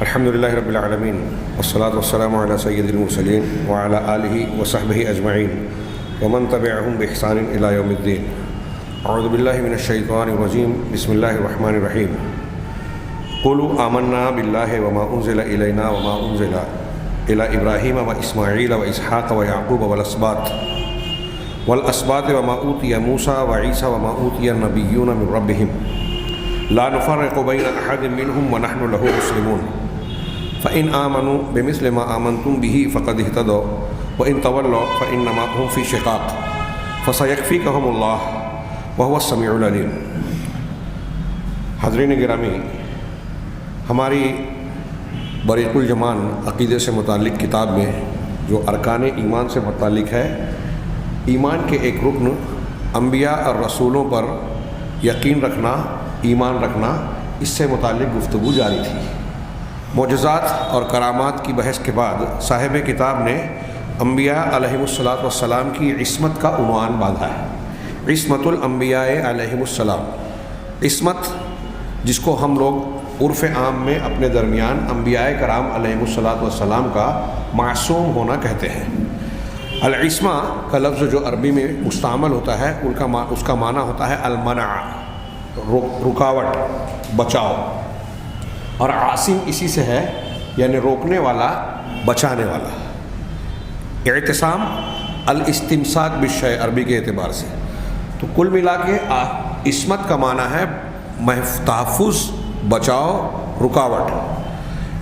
الحمد للہ رب العالمین والصلاة والسلام علی سید المرسلین وعلی آلہ وصحبہ اجمعین ومن تبعہم بإحسان الی یوم الدین۔ اعوذ باللہ من الشیطان الرجیم، بسم اللہ الرحمن الرحیم۔ قولوا آمنا باللہ وما انزل الینا وما انزل الی ابراہیم واسماعیل واسحاق ویعقوب والاسباط وما اوتی موسیٰ وعیسیٰ وما اوتی النبیون من ربہم لا نفرق بین احد منہم ونحن لہ مسلمون فإن آمنوا بمثل ما آمنتم به فقد اهتدوا وإن تولوا فإنما هم في شقاق فسيكفيكهم الله وهو السميع العليم۔ حاضرین گرامی، ہماری بریق الجمان عقیدے سے متعلق کتاب میں جو ارکان ایمان سے متعلق ہے، ایمان کے ایک رکن انبیاء اور رسولوں پر یقین رکھنا، ایمان رکھنا، اس سے متعلق گفتگو جاری تھی۔ معجزات اور کرامات کی بحث کے بعد صاحب کتاب نے انبیاء علیہم السلام کی عصمت کا عنوان باندھا ہے۔ عصمت الانبیاء علیہم السلام، عصمت جس کو ہم لوگ عرف عام میں اپنے درمیان انبیاء کرام علیہم السلام کا معصوم ہونا کہتے ہیں۔ العصمہ کا لفظ جو عربی میں مستعمل ہوتا ہے اس کا معنی ہوتا ہے المنع، رکاوٹ، بچاؤ، اور عاصم اسی سے ہے، یعنی روکنے والا، بچانے والا۔ اعتصام الاستمساک بالشیء عربی کے اعتبار سے، تو کل ملا کے عصمت کا معنی ہے تحفظ، بچاؤ، رکاوٹ۔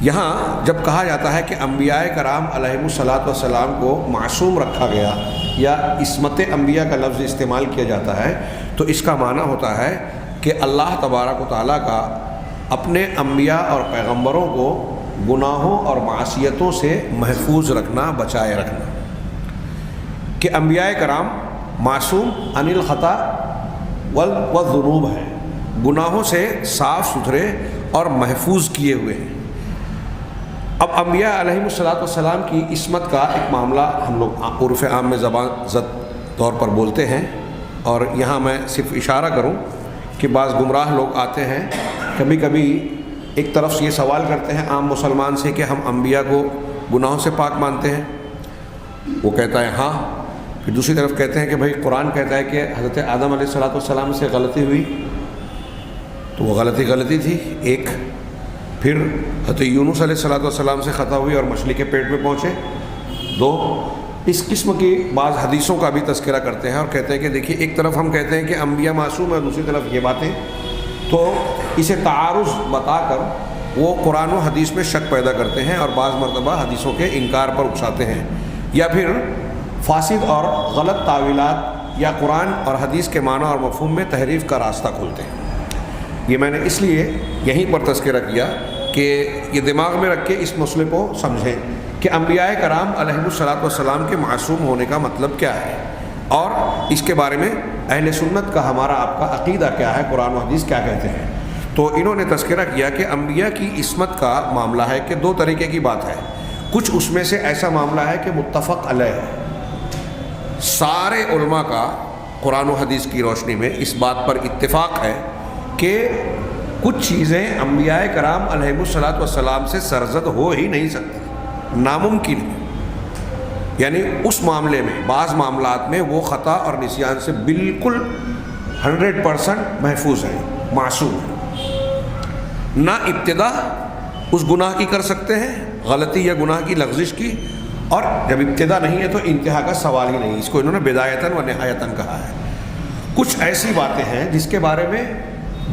یہاں جب کہا جاتا ہے کہ انبیاء کرام علیہم السلام کو معصوم رکھا گیا یا عصمت انبیاء کا لفظ استعمال کیا جاتا ہے، تو اس کا معنی ہوتا ہے کہ اللہ تبارک و تعالیٰ کا اپنے انبیاء اور پیغمبروں کو گناہوں اور معصیتوں سے محفوظ رکھنا، بچائے رکھنا۔ کہ انبیاء کرام معصوم عن الخطا والذنوب ہیں، گناہوں سے صاف ستھرے اور محفوظ کیے ہوئے ہیں۔ اب انبیاء علیہم السلام کی عصمت کا ایک معاملہ ہم لوگ عرف عام میں زبان زد طور پر بولتے ہیں، اور یہاں میں صرف اشارہ کروں کہ بعض گمراہ لوگ آتے ہیں، کبھی کبھی ایک طرف سے یہ سوال کرتے ہیں عام مسلمان سے کہ ہم انبیاء کو گناہوں سے پاک مانتے ہیں، وہ کہتا ہے ہاں، پھر دوسری طرف کہتے ہیں کہ بھائی قرآن کہتا ہے کہ حضرت آدم علیہ السلام سے غلطی ہوئی، تو وہ غلطی تھی ایک، پھر حضرت یونس علیہ السلام سے خطا ہوئی اور مچھلی کے پیٹ میں پہنچے، دو۔ اس قسم کی بعض حدیثوں کا بھی تذکرہ کرتے ہیں اور کہتے ہیں کہ دیکھیے ایک طرف ہم کہتے ہیں کہ انبیاء معصوم ہیں، دوسری طرف یہ باتیں، تو اسے تعارض بتا کر وہ قرآن و حدیث میں شک پیدا کرتے ہیں اور بعض مرتبہ حدیثوں کے انکار پر اکساتے ہیں، یا پھر فاسد اور غلط تعویلات یا قرآن اور حدیث کے معنی اور مفہوم میں تحریف کا راستہ کھولتے ہیں۔ یہ میں نے اس لیے یہیں پر تذکرہ کیا کہ یہ دماغ میں رکھ کے اس مسئلے کو سمجھیں کہ انبیاء کرام علیہم السلام کے معصوم ہونے کا مطلب کیا ہے، اور اس کے بارے میں اہل سنت کا ہمارا آپ کا عقیدہ کیا ہے، قرآن و حدیث کیا کہتے ہیں۔ تو انہوں نے تذکرہ کیا کہ انبیاء کی عصمت کا معاملہ ہے کہ دو طریقے کی بات ہے، کچھ اس میں سے ایسا معاملہ ہے کہ متفق علیہ ہے، سارے علماء کا قرآن و حدیث کی روشنی میں اس بات پر اتفاق ہے کہ کچھ چیزیں انبیاء کرام علیہم السلام سے سرزد ہو ہی نہیں سکتی، ناممکن ہے۔ یعنی اس معاملے میں، بعض معاملات میں وہ خطا اور نسیان سے بالکل 100% محفوظ ہیں، معصوم ہیں، نہ ابتدا اس گناہ کی کر سکتے ہیں، غلطی یا گناہ کی لغزش کی، اور جب ابتدا نہیں ہے تو انتہا کا سوال ہی نہیں، اس کو انہوں نے بدایتاً و نہایتاً کہا ہے۔ کچھ ایسی باتیں ہیں جس کے بارے میں،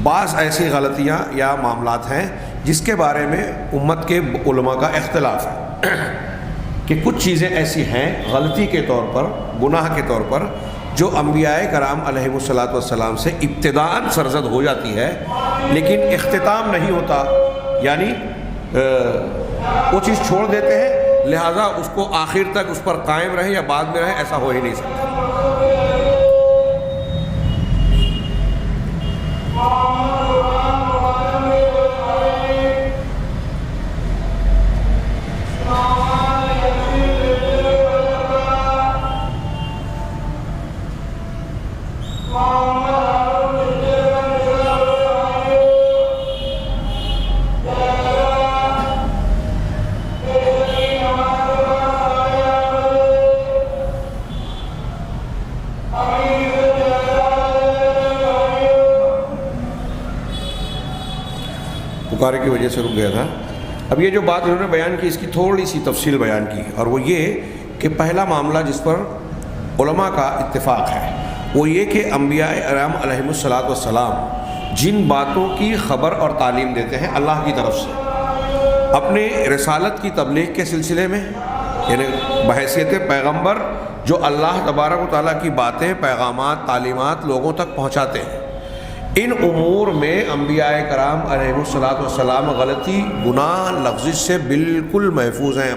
بعض ایسی غلطیاں یا معاملات ہیں جس کے بارے میں امت کے علماء کا اختلاف ہے کہ کچھ چیزیں ایسی ہیں غلطی کے طور پر، گناہ کے طور پر، جو انبیاء کرام علیہم السلام سے ابتداءً سرزد ہو جاتی ہے لیکن اختتام نہیں ہوتا، یعنی وہ چیز چھوڑ دیتے ہیں، لہٰذا اس کو آخر تک اس پر قائم رہے یا بعد میں رہے، ایسا ہو ہی نہیں سکتا۔ پکارے کی وجہ سے رک گیا تھا. اب یہ جو بات انہوں نے بیان کی اس کی تھوڑی سی تفصیل بیان کی، اور وہ یہ کہ پہلا معاملہ جس پر علماء کا اتفاق ہے وہ یہ کہ انبیاء کرام علیہم الصلاۃ والسلام جن باتوں کی خبر اور تعلیم دیتے ہیں اللہ کی طرف سے اپنے رسالت کی تبلیغ کے سلسلے میں، یعنی بحیثیت پیغمبر جو اللہ تبارک و تعالیٰ کی باتیں، پیغامات، تعلیمات لوگوں تک پہنچاتے ہیں، ان امور میں انبیاء کرام علیہ الصلاۃ والسلام غلطی، گناہ، لغزش سے بالکل محفوظ ہیں،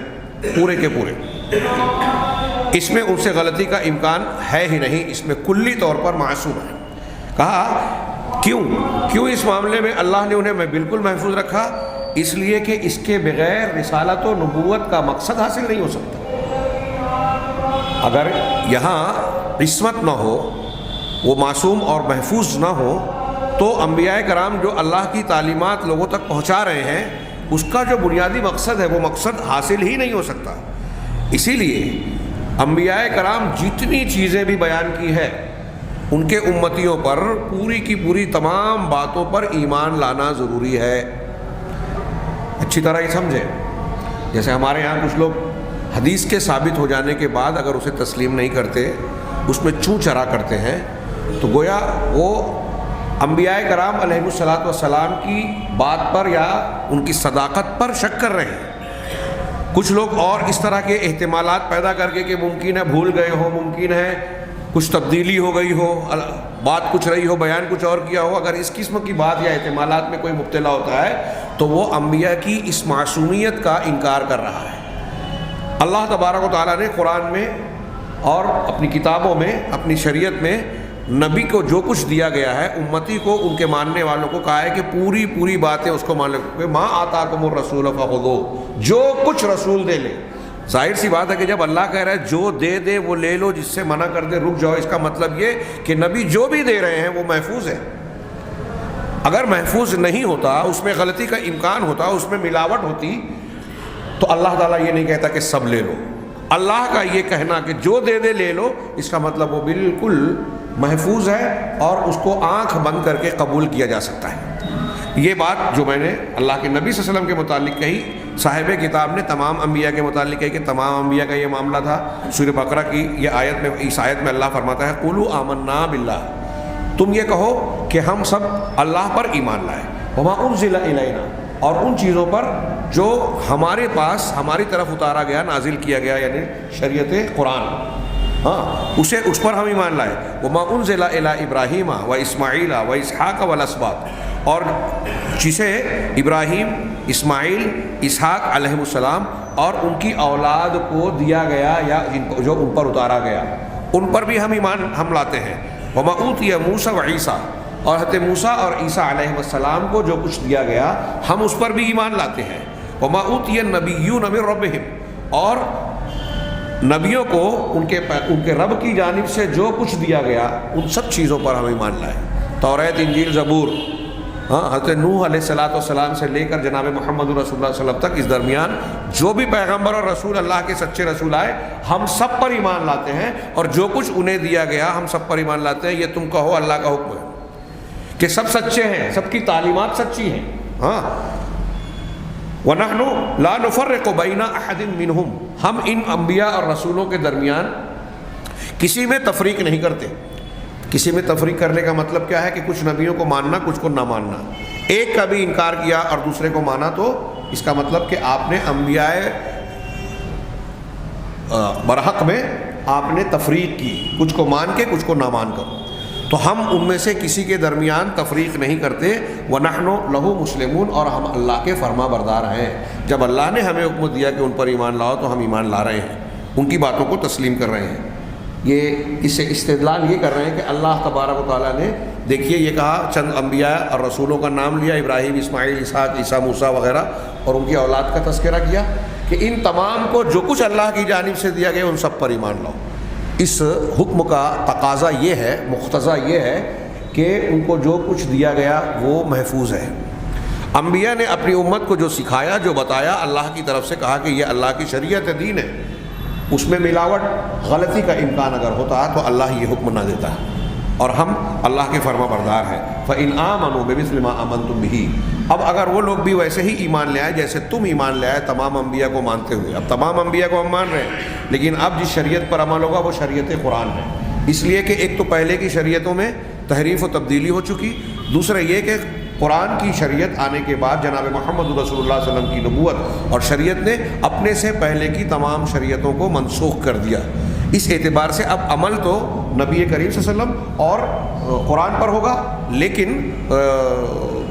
پورے کے پورے. اس میں ان سے غلطی کا امکان ہے ہی نہیں، اس میں کلی طور پر معصوم ہے. کہا کیوں اس معاملے میں اللہ نے انہیں بالکل محفوظ رکھا؟ اس لیے کہ اس کے بغیر رسالت و نبوت کا مقصد حاصل نہیں ہو سکتا. اگر یہاں عصمت نہ ہو، وہ معصوم اور محفوظ نہ ہو، تو انبیاء کرام جو اللہ کی تعلیمات لوگوں تک پہنچا رہے ہیں اس کا جو بنیادی مقصد ہے وہ مقصد حاصل ہی نہیں ہو سکتا. اسی لیے انبیاء کرام جتنی چیزیں بھی بیان کی ہے ان کے امتیوں پر پوری کی پوری تمام باتوں پر ایمان لانا ضروری ہے. اچھی طرح یہ سمجھیں، جیسے ہمارے یہاں کچھ لوگ حدیث کے ثابت ہو جانے کے بعد اگر اسے تسلیم نہیں کرتے، اس میں چوں چرا کرتے ہیں، تو گویا وہ انبیاء کرام علیہ الصلاۃ والسلام کی بات پر یا ان کی صداقت پر شک کر رہے ہیں. کچھ لوگ اور اس طرح کے احتمالات پیدا کر کے کہ ممکن ہے بھول گئے ہو، ممکن ہے کچھ تبدیلی ہو گئی ہو، بات کچھ رہی ہو، بیان کچھ اور کیا ہو، اگر اس قسم کی بات یا احتمالات میں کوئی مبتلا ہوتا ہے تو وہ انبیاء کی اس معصومیت کا انکار کر رہا ہے. اللہ تبارک و تعالیٰ نے قرآن میں اور اپنی کتابوں میں، اپنی شریعت میں نبی کو جو کچھ دیا گیا ہے، امتی کو، ان کے ماننے والوں کو کہا ہے کہ پوری باتیں اس کو مان لو. ما آتاکم الرسول فخذوہ، جو کچھ رسول دے لے. ظاہر سی بات ہے کہ جب اللہ کہہ رہا ہے جو دے دے وہ لے لو، جس سے منع کر دے رک جاؤ، اس کا مطلب یہ کہ نبی جو بھی دے رہے ہیں وہ محفوظ ہے. اگر محفوظ نہیں ہوتا، اس میں غلطی کا امکان ہوتا، اس میں ملاوٹ ہوتی، تو اللہ تعالیٰ یہ نہیں کہتا کہ سب لے لو. اللہ کا یہ کہنا کہ جو دے دے لے لو، اس کا مطلب وہ بالکل محفوظ ہے اور اس کو آنکھ بند کر کے قبول کیا جا سکتا ہے. یہ بات جو میں نے اللہ کے نبی صلی اللہ علیہ وسلم کے متعلق کہی، صاحب کتاب نے تمام انبیاء کے متعلق کہی کہ تمام انبیاء کا یہ معاملہ تھا. سورہ بقرہ کی یہ آیت میں، اس آیت میں اللہ فرماتا ہے قولوا آمنا باللہ، تم یہ کہو کہ ہم سب اللہ پر ایمان لائے، وما انزل الینا، اور ان چیزوں پر جو ہمارے پاس، ہماری طرف اتارا گیا، نازل کیا گیا، یعنی شریعت قرآن، اس پر ہم ایمان لائے. وما انزل الی ابراہیم و اسماعیل و اسحاق والاسباط، اور جسے ابراہیم، اسماعیل، اسحاق علیہ السلام اور ان کی اولاد کو دیا گیا یا جو ان پر اتارا گیا، ان پر بھی ہم ایمان ہم لاتے ہیں. وما اوتی موسیٰ و عیسیٰ، اور حضرت موسیٰ اور عیسیٰ علیہ السلام کو جو کچھ دیا گیا ہم اس پر بھی ایمان لاتے ہیں. وما اوتی النبیون من ربہم، اور نبیوں کو ان کے رب کی جانب سے جو کچھ دیا گیا ان سب چیزوں پر ہم ایمان لائے. توریت، انجیل، زبور، حضرت نوح علیہ السلام سے لے کر جناب محمد رسول اللہ صلی اللہ علیہ وسلم تک، اس درمیان جو بھی پیغمبر اور رسول، اللہ کے سچے رسول آئے، ہم سب پر ایمان لاتے ہیں، اور جو کچھ انہیں دیا گیا ہم سب پر ایمان لاتے ہیں. یہ تم کہو اللہ کا حکم ہے کہ سب سچے ہیں، سب کی تعلیمات سچی ہیں. وَنَحْنُ لَا نُفَرِّقُ بَيْنَ أَحَدٍ مِّنْهُمْ، ہم ان انبیاء اور رسولوں کے درمیان کسی میں تفریق نہیں کرتے. کسی میں تفریق کرنے کا مطلب کیا ہے کہ کچھ نبیوں کو ماننا، کچھ کو نہ ماننا. ایک کا بھی انکار کیا اور دوسرے کو مانا تو اس کا مطلب کہ آپ نے انبیاء برحق میں آپ نے تفریق کی، کچھ کو مان کے کچھ کو نہ مان کر. تو ہم ان میں سے کسی کے درمیان تفریق نہیں کرتے. وَنَحْنُ لَهُ مُسْلِمُونَ، اور ہم اللہ کے فرما بردار ہیں. جب اللہ نے ہمیں حکم دیا کہ ان پر ایمان لاؤ تو ہم ایمان لا رہے ہیں، ان کی باتوں کو تسلیم کر رہے ہیں. یہ اس سے استدلال یہ کر رہے ہیں کہ اللہ تبارک و تعالیٰ نے، دیکھیے یہ کہا، چند انبیاء اور رسولوں کا نام لیا، ابراہیم، اسماعیل، اسحاق، عیسیٰ، موسیٰ وغیرہ، اور ان کی اولاد کا تذکرہ کیا کہ ان تمام کو جو کچھ اللہ کی جانب سے دیا گیا ان سب پر ایمان لاؤ. اس حکم کا تقاضا یہ ہے، مقتضا یہ ہے کہ ان کو جو کچھ دیا گیا وہ محفوظ ہے. انبیاء نے اپنی امت کو جو سکھایا، جو بتایا، اللہ کی طرف سے کہا کہ یہ اللہ کی شریعت دین ہے. اس میں ملاوٹ، غلطی کا امکان اگر ہوتا تو اللہ یہ حکم نہ دیتا. اور ہم اللہ کے فرما بردار ہیں۔ فَإِنْ آمَنُوا بِمِثْلِ مَا آمَنْتُمْ بِهِ، اب اگر وہ لوگ بھی ویسے ہی ایمان لے آئے جیسے تم ایمان لے آئے تمام انبیاء کو مانتے ہوئے۔ اب تمام انبیاء کو ہم مان رہے ہیں، لیکن اب جس شریعت پر عمل ہوگا وہ شریعت قرآن ہے، اس لیے کہ ایک تو پہلے کی شریعتوں میں تحریف و تبدیلی ہو چکی، دوسرا یہ کہ قرآن کی شریعت آنے کے بعد جناب محمد رسول اللہ صلی اللہ علیہ وسلم کی نبوت اور شریعت نے اپنے سے پہلے کی تمام شریعتوں کو منسوخ کر دیا۔ اس اعتبار سے اب عمل تو نبی کریم صلی اللہ علیہ وسلم اور قرآن پر ہوگا، لیکن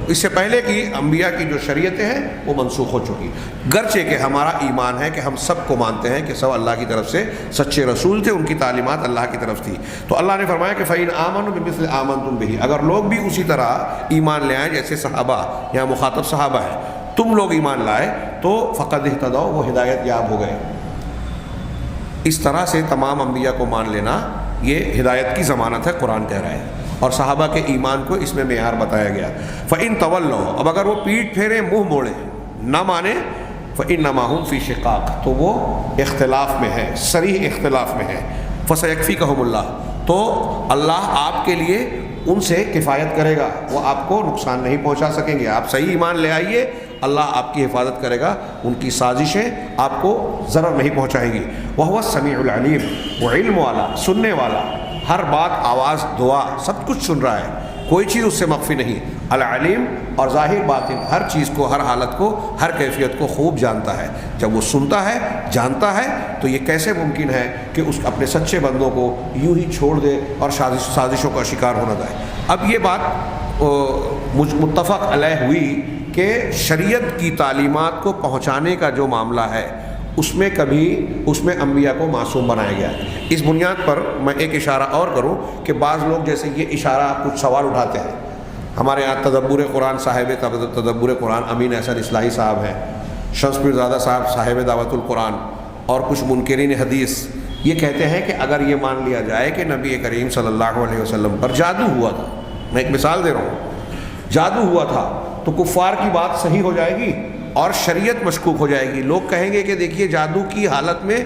اس سے پہلے کی انبیاء کی جو شریعتیں ہیں وہ منسوخ ہو چکی، گرچہ کہ ہمارا ایمان ہے کہ ہم سب کو مانتے ہیں کہ سب اللہ کی طرف سے سچے رسول تھے، ان کی تعلیمات اللہ کی طرف تھی۔ تو اللہ نے فرمایا کہ فَإِنْ آمَنُوا بِمِثْلِ آمَنْتُمْ بِهِ، اگر لوگ بھی اسی طرح ایمان لے آئیں جیسے صحابہ، یہاں مخاطب صحابہ ہے، تم لوگ ایمان لائے تو فقد اہتدوا، وہ ہدایت یاب ہو گئے۔ اس طرح سے تمام انبیاء کو مان لینا یہ ہدایت کی ضمانت ہے، قرآن کہہ رہا ہے، اور صحابہ کے ایمان کو اس میں معیار بتایا گیا۔ فَإِن تَوَلَّوْا، اب اگر وہ پیٹھ پھیرے منہ موڑے نہ مانے، فَإِنَّمَا هُمْ فِي شِقَاقٍ، تو وہ اختلاف میں ہے، صریح اختلاف میں ہے۔ فَسَيَكْفِيكَهُمُ اللَّهُ، تو اللہ آپ کے لیے ان سے کفایت کرے گا، وہ آپ کو نقصان نہیں پہنچا سکیں گے۔ آپ صحیح ایمان لے آئیے، اللہ آپ کی حفاظت کرے گا، ان کی سازشیں آپ کو ضرر نہیں پہنچائیں گی۔ وَهُوَ السَّمِيعُ الْعَلِيمُ، وہ علم والا، سننے والا، ہر بات، آواز، دعا، سب کچھ سن رہا ہے، کوئی چیز اس سے مخفی نہیں۔ العلیم، اور ظاہر باطن، ہر چیز کو، ہر حالت کو، ہر کیفیت کو خوب جانتا ہے۔ جب وہ سنتا ہے، جانتا ہے، تو یہ کیسے ممکن ہے کہ اس اپنے سچے بندوں کو یوں ہی چھوڑ دے اور سازشوں کا شکار ہونا دے۔ اب یہ بات متفق علیہ ہوئی کہ شریعت کی تعلیمات کو پہنچانے کا جو معاملہ ہے اس میں انبیاء کو معصوم بنایا گیا ہے۔ اس بنیاد پر میں ایک اشارہ اور کروں کہ بعض لوگ جیسے یہ اشارہ کچھ سوال اٹھاتے ہیں، ہمارے یہاں تدبر قرآن صاحب تدبر قرآن امین احسن اصلاحی صاحب ہیں، شمس پیر زادہ صاحب دعوت القرآن، اور کچھ منکرین حدیث یہ کہتے ہیں کہ اگر یہ مان لیا جائے کہ نبی کریم صلی اللہ علیہ وسلم پر جادو ہوا تھا، میں ایک مثال دے رہا ہوں، جادو ہوا تھا تو کفار کی بات صحیح ہو جائے گی اور شریعت مشکوک ہو جائے گی۔ لوگ کہیں گے کہ دیکھیے جادو کی حالت میں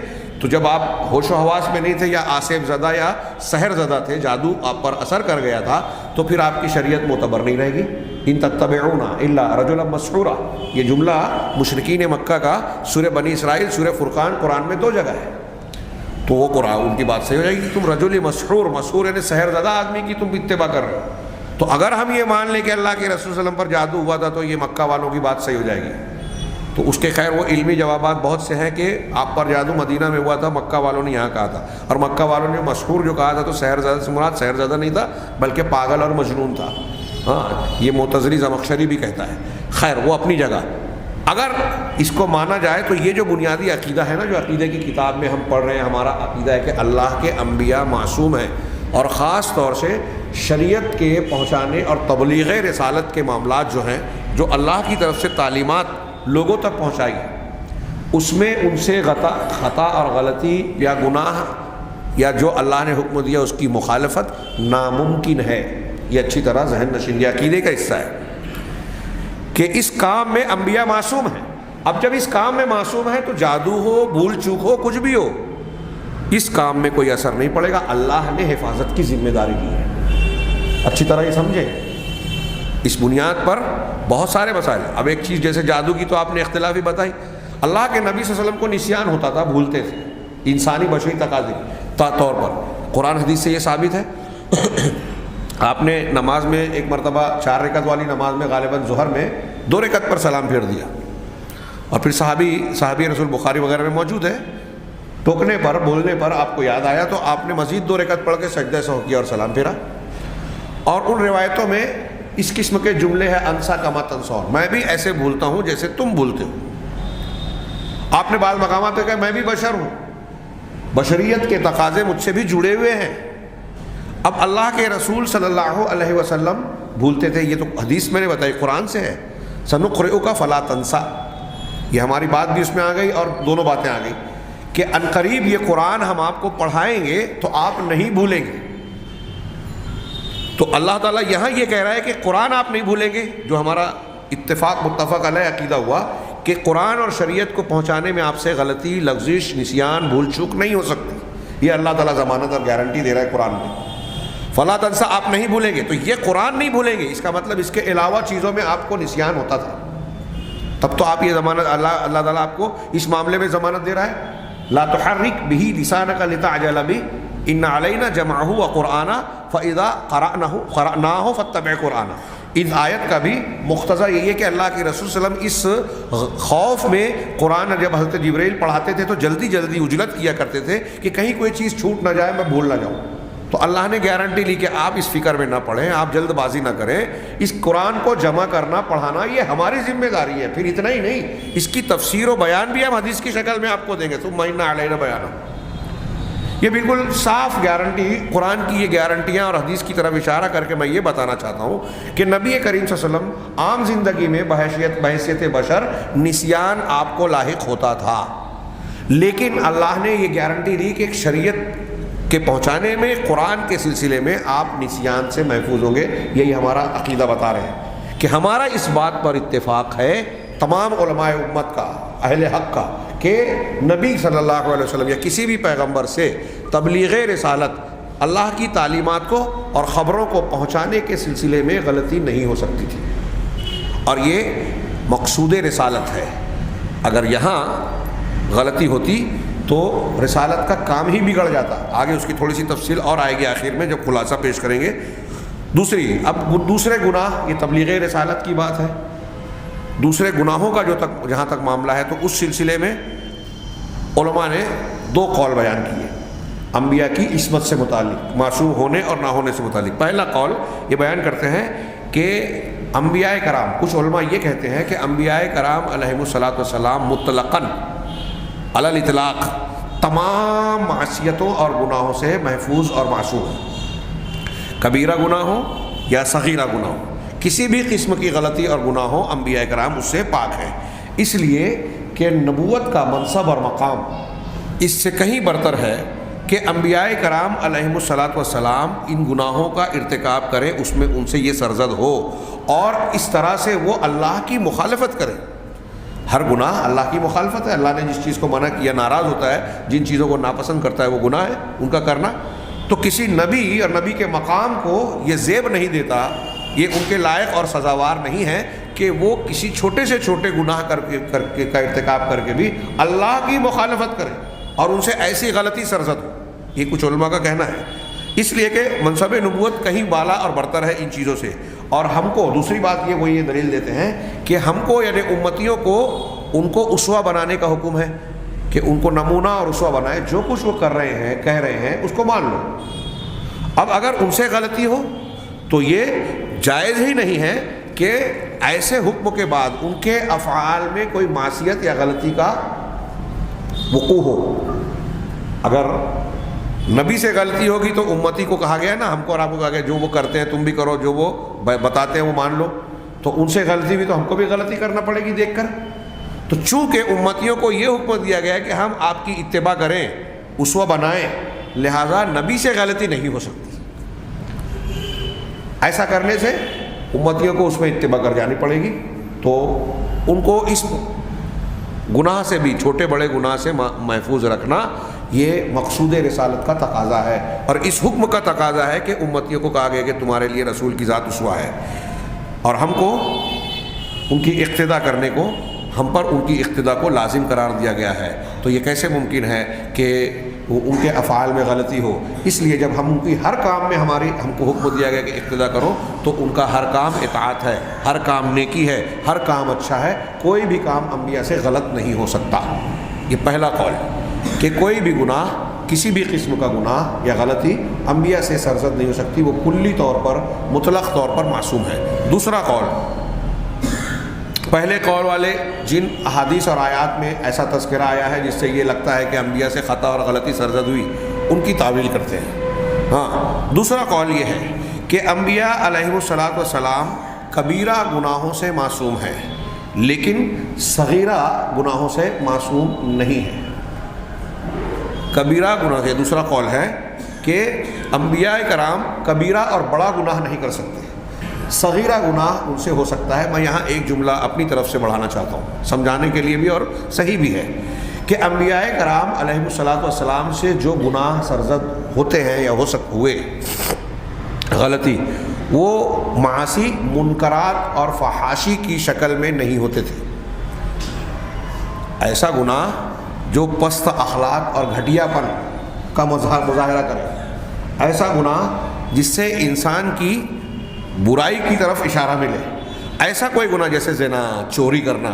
تو جب آپ ہوش و حواس میں نہیں تھے یا آصف زدہ یا سحر زدہ تھے، جادو آپ پر اثر کر گیا تھا، تو پھر آپ کی شریعت معتبر نہیں رہے گی۔ ان تتبعون الا رجلا مسحورا، یہ جملہ مشرکین مکہ کا سورہ بنی اسرائیل سورہ فرقان قرآن میں 2 جگہ ہے، تو وہ قرآن ان کی بات صحیح ہو جائے گی۔ تم رجل مسحور یعنی سحر زدہ آدمی کی تم اتباع کر رہے ہو، تو اگر ہم یہ مان لیں کہ اللہ کے رسول صلی اللہ علیہ وسلم پر جادو ہوا تھا تو یہ مکہ والوں کی بات صحیح ہو جائے گی۔ تو اس کے خیر وہ علمی جوابات بہت سے ہیں کہ آپ پر جادو مدینہ میں ہوا تھا، مکہ والوں نے یہاں کہا تھا، اور مکہ والوں نے مسحور جو کہا تھا تو سحر زدہ سے مراد سحر زدہ نہیں تھا بلکہ پاگل اور مجنون تھا۔ ہاں، یہ معتزلی زمخشری بھی کہتا ہے، خیر وہ اپنی جگہ۔ اگر اس کو مانا جائے تو یہ جو بنیادی عقیدہ ہے نا، جو عقیدے کی کتاب میں ہم پڑھ رہے ہیں، ہمارا عقیدہ ہے کہ اللہ کے انبیاء معصوم ہیں، اور خاص طور سے شریعت کے پہنچانے اور تبلیغ رسالت کے معاملات جو ہیں، جو اللہ کی طرف سے تعلیمات لوگوں تک پہنچائی، اس میں ان سے خطا اور غلطی یا گناہ یا جو اللہ نے حکم دیا اس کی مخالفت ناممکن ہے۔ یہ اچھی طرح ذہن نشین عقیدے کا حصہ ہے کہ اس کام میں انبیاء معصوم ہیں۔ اب جب اس کام میں معصوم ہے تو جادو ہو، بھول چوک ہو، کچھ بھی ہو، اس کام میں کوئی اثر نہیں پڑے گا، اللہ نے حفاظت کی ذمہ داری لی ہے۔ اچھی طرح یہ سمجھیں، اس بنیاد پر بہت سارے مسائل۔ اب ایک چیز جیسے جادو کی تو آپ نے اختلافی بتائی، اللہ کے نبی صلی اللہ علیہ وسلم کو نسیان ہوتا تھا، بھولتے تھے، انسانی بشری تقاضے طور پر، قرآن حدیث سے یہ ثابت ہے۔ آپ نے نماز میں ایک مرتبہ 4 رکعت والی نماز میں غالباً ظہر میں 2 رکعت پر سلام پھیر دیا، اور پھر صحابی رسول بخاری وغیرہ میں موجود ہے، ٹوکنے پر، بولنے پر آپ کو یاد آیا تو آپ نے مزید 2 رکعت پڑھ کے سجدہ سہو کیا اور سلام پھیرا۔ اور ان روایتوں میں اس قسم کے جملے ہیں، انسا کما تنسون، میں بھی ایسے بھولتا ہوں جیسے تم بھولتے ہو۔ آپ نے بعض مقامات پہ کہا میں بھی بشر ہوں، بشریت کے تقاضے مجھ سے بھی جڑے ہوئے ہیں۔ اب اللہ کے رسول صلی اللہ علیہ وسلم بھولتے تھے، یہ تو حدیث میں نے بتائی، قرآن سے ہے، سنقرئک فلا تنسا، یہ ہماری بات بھی اس میں آ گئی اور دونوں باتیں آ گئی کہ عنقریب یہ قرآن ہم آپ کو پڑھائیں گے تو آپ نہیں بھولیں گے۔ تو اللہ تعالیٰ یہاں یہ کہہ رہا ہے کہ قرآن آپ نہیں بھولیں گے، جو ہمارا متفق علیہ عقیدہ ہوا کہ قرآن اور شریعت کو پہنچانے میں آپ سے غلطی، لغزش، نسیان، بھول چوک نہیں ہو سکتی، یہ اللہ تعالیٰ ضمانت اور گارنٹی دے رہا ہے قرآن میں۔ فلا تنسا آپ نہیں بھولیں گے، تو یہ قرآن نہیں بھولیں گے، اس کا مطلب اس کے علاوہ چیزوں میں آپ کو نسیان ہوتا تھا، تب تو آپ یہ ضمانت اللہ تعالیٰ آپ کو اس معاملے میں ضمانت دے رہا ہے، لا تحرک بہ لسانک لتعجل بہ ان علینا جمعہ وقرآنہ فاذا قرأناہ فاتبع قرآنہ۔ اس آیت کا بھی مقتضا یہی ہے کہ اللہ کے رسول صلی اللہ علیہ وسلم اس خوف میں قرآن جب حضرت جبرائیل پڑھاتے تھے تو جلدی جلدی عجلت کیا کرتے تھے کہ کہیں کوئی چیز چھوٹ نہ جائے، میں بھول نہ جاؤں، تو اللہ نے گارنٹی لی کہ آپ اس فکر میں نہ پڑھیں، آپ جلد بازی نہ کریں، اس قرآن کو جمع کرنا پڑھانا یہ ہماری ذمہ داری ہے۔ پھر اتنا ہی نہیں، اس کی تفسیر و بیان بھی ہم حدیث کی شکل میں آپ کو دیں گے، ثم ان علینا بیانہ۔ یہ بالکل صاف گارنٹی، قرآن کی یہ گارنٹیاں اور حدیث کی طرف اشارہ کر کے میں یہ بتانا چاہتا ہوں کہ نبی کریم صلی اللہ علیہ وسلم عام زندگی میں بحیثیت بشر نسیان آپ کو لاحق ہوتا تھا، لیکن اللہ نے یہ گارنٹی دی کہ ایک شریعت کے پہنچانے میں، قرآن کے سلسلے میں آپ نسیان سے محفوظ ہوں گے۔ یہی ہمارا عقیدہ بتا رہے ہیں کہ ہمارا اس بات پر اتفاق ہے تمام علماء امت کا، اہل حق کا، کہ نبی صلی اللہ علیہ وسلم یا کسی بھی پیغمبر سے تبلیغ رسالت، اللہ کی تعلیمات کو اور خبروں کو پہنچانے کے سلسلے میں غلطی نہیں ہو سکتی تھی، اور یہ مقصود رسالت ہے۔ اگر یہاں غلطی ہوتی تو رسالت کا کام ہی بگڑ جاتا۔ آگے اس کی تھوڑی سی تفصیل اور آئے گی آخر میں جب خلاصہ پیش کریں گے۔ دوسرے گناہ، یہ تبلیغ رسالت کی بات ہے، دوسرے گناہوں کا جہاں تک معاملہ ہے تو اس سلسلے میں علماء نے دو قول بیان کیے انبیاء کی عصمت سے متعلق، معصوم ہونے اور نہ ہونے سے متعلق۔ پہلا قول یہ بیان کرتے ہیں کہ انبیاء کرام، کچھ علماء یہ کہتے ہیں کہ انبیاء کرام علیہم الصلاۃ والسلام مطلقاً علی الاطلاق تمام معصیتوں اور گناہوں سے محفوظ اور معصوم ہیں، کبیرہ گناہ ہو یا صغیرہ گناہ ہو، کسی بھی قسم کی غلطی اور گناہ ہو انبیاء کرام اس سے پاک ہیں، اس لیے کہ نبوت کا منصب اور مقام اس سے کہیں برتر ہے کہ انبیاء کرام علیہم الصلاۃ والسلام ان گناہوں کا ارتکاب کریں، اس میں ان سے یہ سرزد ہو اور اس طرح سے وہ اللہ کی مخالفت کریں۔ ہر گناہ اللہ کی مخالفت ہے، اللہ نے جس چیز کو منع کیا، ناراض ہوتا ہے، جن چیزوں کو ناپسند کرتا ہے وہ گناہ ہے ان کا کرنا، تو کسی نبی اور نبی کے مقام کو یہ زیب نہیں دیتا، یہ ان کے لائق اور سزاوار نہیں ہے کہ وہ کسی چھوٹے سے چھوٹے گناہ کا ارتکاب کر کے بھی اللہ کی مخالفت کرے اور ان سے ایسی غلطی سرزد ہو۔ یہ کچھ علماء کا کہنا ہے، اس لیے کہ منصب نبوت کہیں بالا اور برتر ہے ان چیزوں سے۔ اور ہم کو دوسری بات وہ یہ دلیل دیتے ہیں کہ ہم کو یعنی امتیوں کو ان کو اسوہ بنانے کا حکم ہے کہ ان کو نمونہ اور اسوہ بنائے، جو کچھ وہ کر رہے ہیں کہہ رہے ہیں اس کو مان لو۔ اب اگر ان سے غلطی ہو تو یہ جائز ہی نہیں ہے کہ ایسے حکم کے بعد ان کے افعال میں کوئی معصیت یا غلطی کا وقوع ہو۔ اگر نبی سے غلطی ہوگی تو امتی کو کہا گیا نا، ہم کو اور آپ کو کہا گیا جو وہ کرتے ہیں تم بھی کرو، جو وہ بتاتے ہیں وہ مان لو، تو ان سے غلطی ہوئی تو ہم کو بھی غلطی کرنا پڑے گی دیکھ کر۔ تو چونکہ امتیوں کو یہ حکم دیا گیا ہے کہ ہم آپ کی اتباع کریں، اسوہ بنائیں، لہذا نبی سے غلطی نہیں ہو سکتی۔ ایسا کرنے سے امتیوں کو اس میں اتباع کر جانی پڑے گی، تو ان کو اس گناہ سے بھی، چھوٹے بڑے گناہ سے محفوظ رکھنا یہ مقصود رسالت کا تقاضا ہے، اور اس حکم کا تقاضا ہے کہ امتیوں کو کہا گیا کہ تمہارے لیے رسول کی ذات اسوہ ہے، اور ہم کو ان کی اقتداء کرنے کو، ہم پر ان کی اقتداء کو لازم قرار دیا گیا ہے۔ تو یہ کیسے ممکن ہے کہ ان کے افعال میں غلطی ہو؟ اس لیے جب ہم ان کی ہر کام میں ہم کو حکم دیا گیا کہ اقتداء کرو، تو ان کا ہر کام اطاعت ہے، ہر کام نیکی ہے، ہر کام اچھا ہے، کوئی بھی کام انبیاء سے غلط نہیں ہو سکتا۔ یہ پہلا قول کہ کوئی بھی گناہ، کسی بھی قسم کا گناہ یا غلطی انبیاء سے سرزد نہیں ہو سکتی، وہ کلی طور پر، مطلق طور پر معصوم ہے۔ دوسرا قول، پہلے قول والے جن احادیث اور آیات میں ایسا تذکرہ آیا ہے جس سے یہ لگتا ہے کہ انبیاء سے خطا اور غلطی سرزد ہوئی، ان کی تعویل کرتے ہیں۔ ہاں، دوسرا قول یہ ہے کہ انبیاء علیہم الصلاۃ والسلام کبیرہ گناہوں سے معصوم ہیں، لیکن صغیرہ گناہوں سے معصوم نہیں ہیں۔ کبیرہ گناہ سے دوسرا قول ہے کہ انبیاء کرام کبیرہ اور بڑا گناہ نہیں کر سکتے، صغیرہ گناہ ان سے ہو سکتا ہے۔ میں یہاں ایک جملہ اپنی طرف سے بڑھانا چاہتا ہوں، سمجھانے کے لیے بھی اور صحیح بھی ہے، کہ انبیاء کرام علیہم الصلاۃ والسلام سے جو گناہ سرزد ہوتے ہیں یا ہوئے، غلطی وہ معاصی، منکرات اور فحاشی کی شکل میں نہیں ہوتے تھے. ایسا گناہ جو پست اخلاق اور گھٹیا پن کا مظاہرہ کرے، ایسا گناہ جس سے انسان کی برائی کی طرف اشارہ ملے، ایسا کوئی گناہ جیسے زنا، چوری کرنا،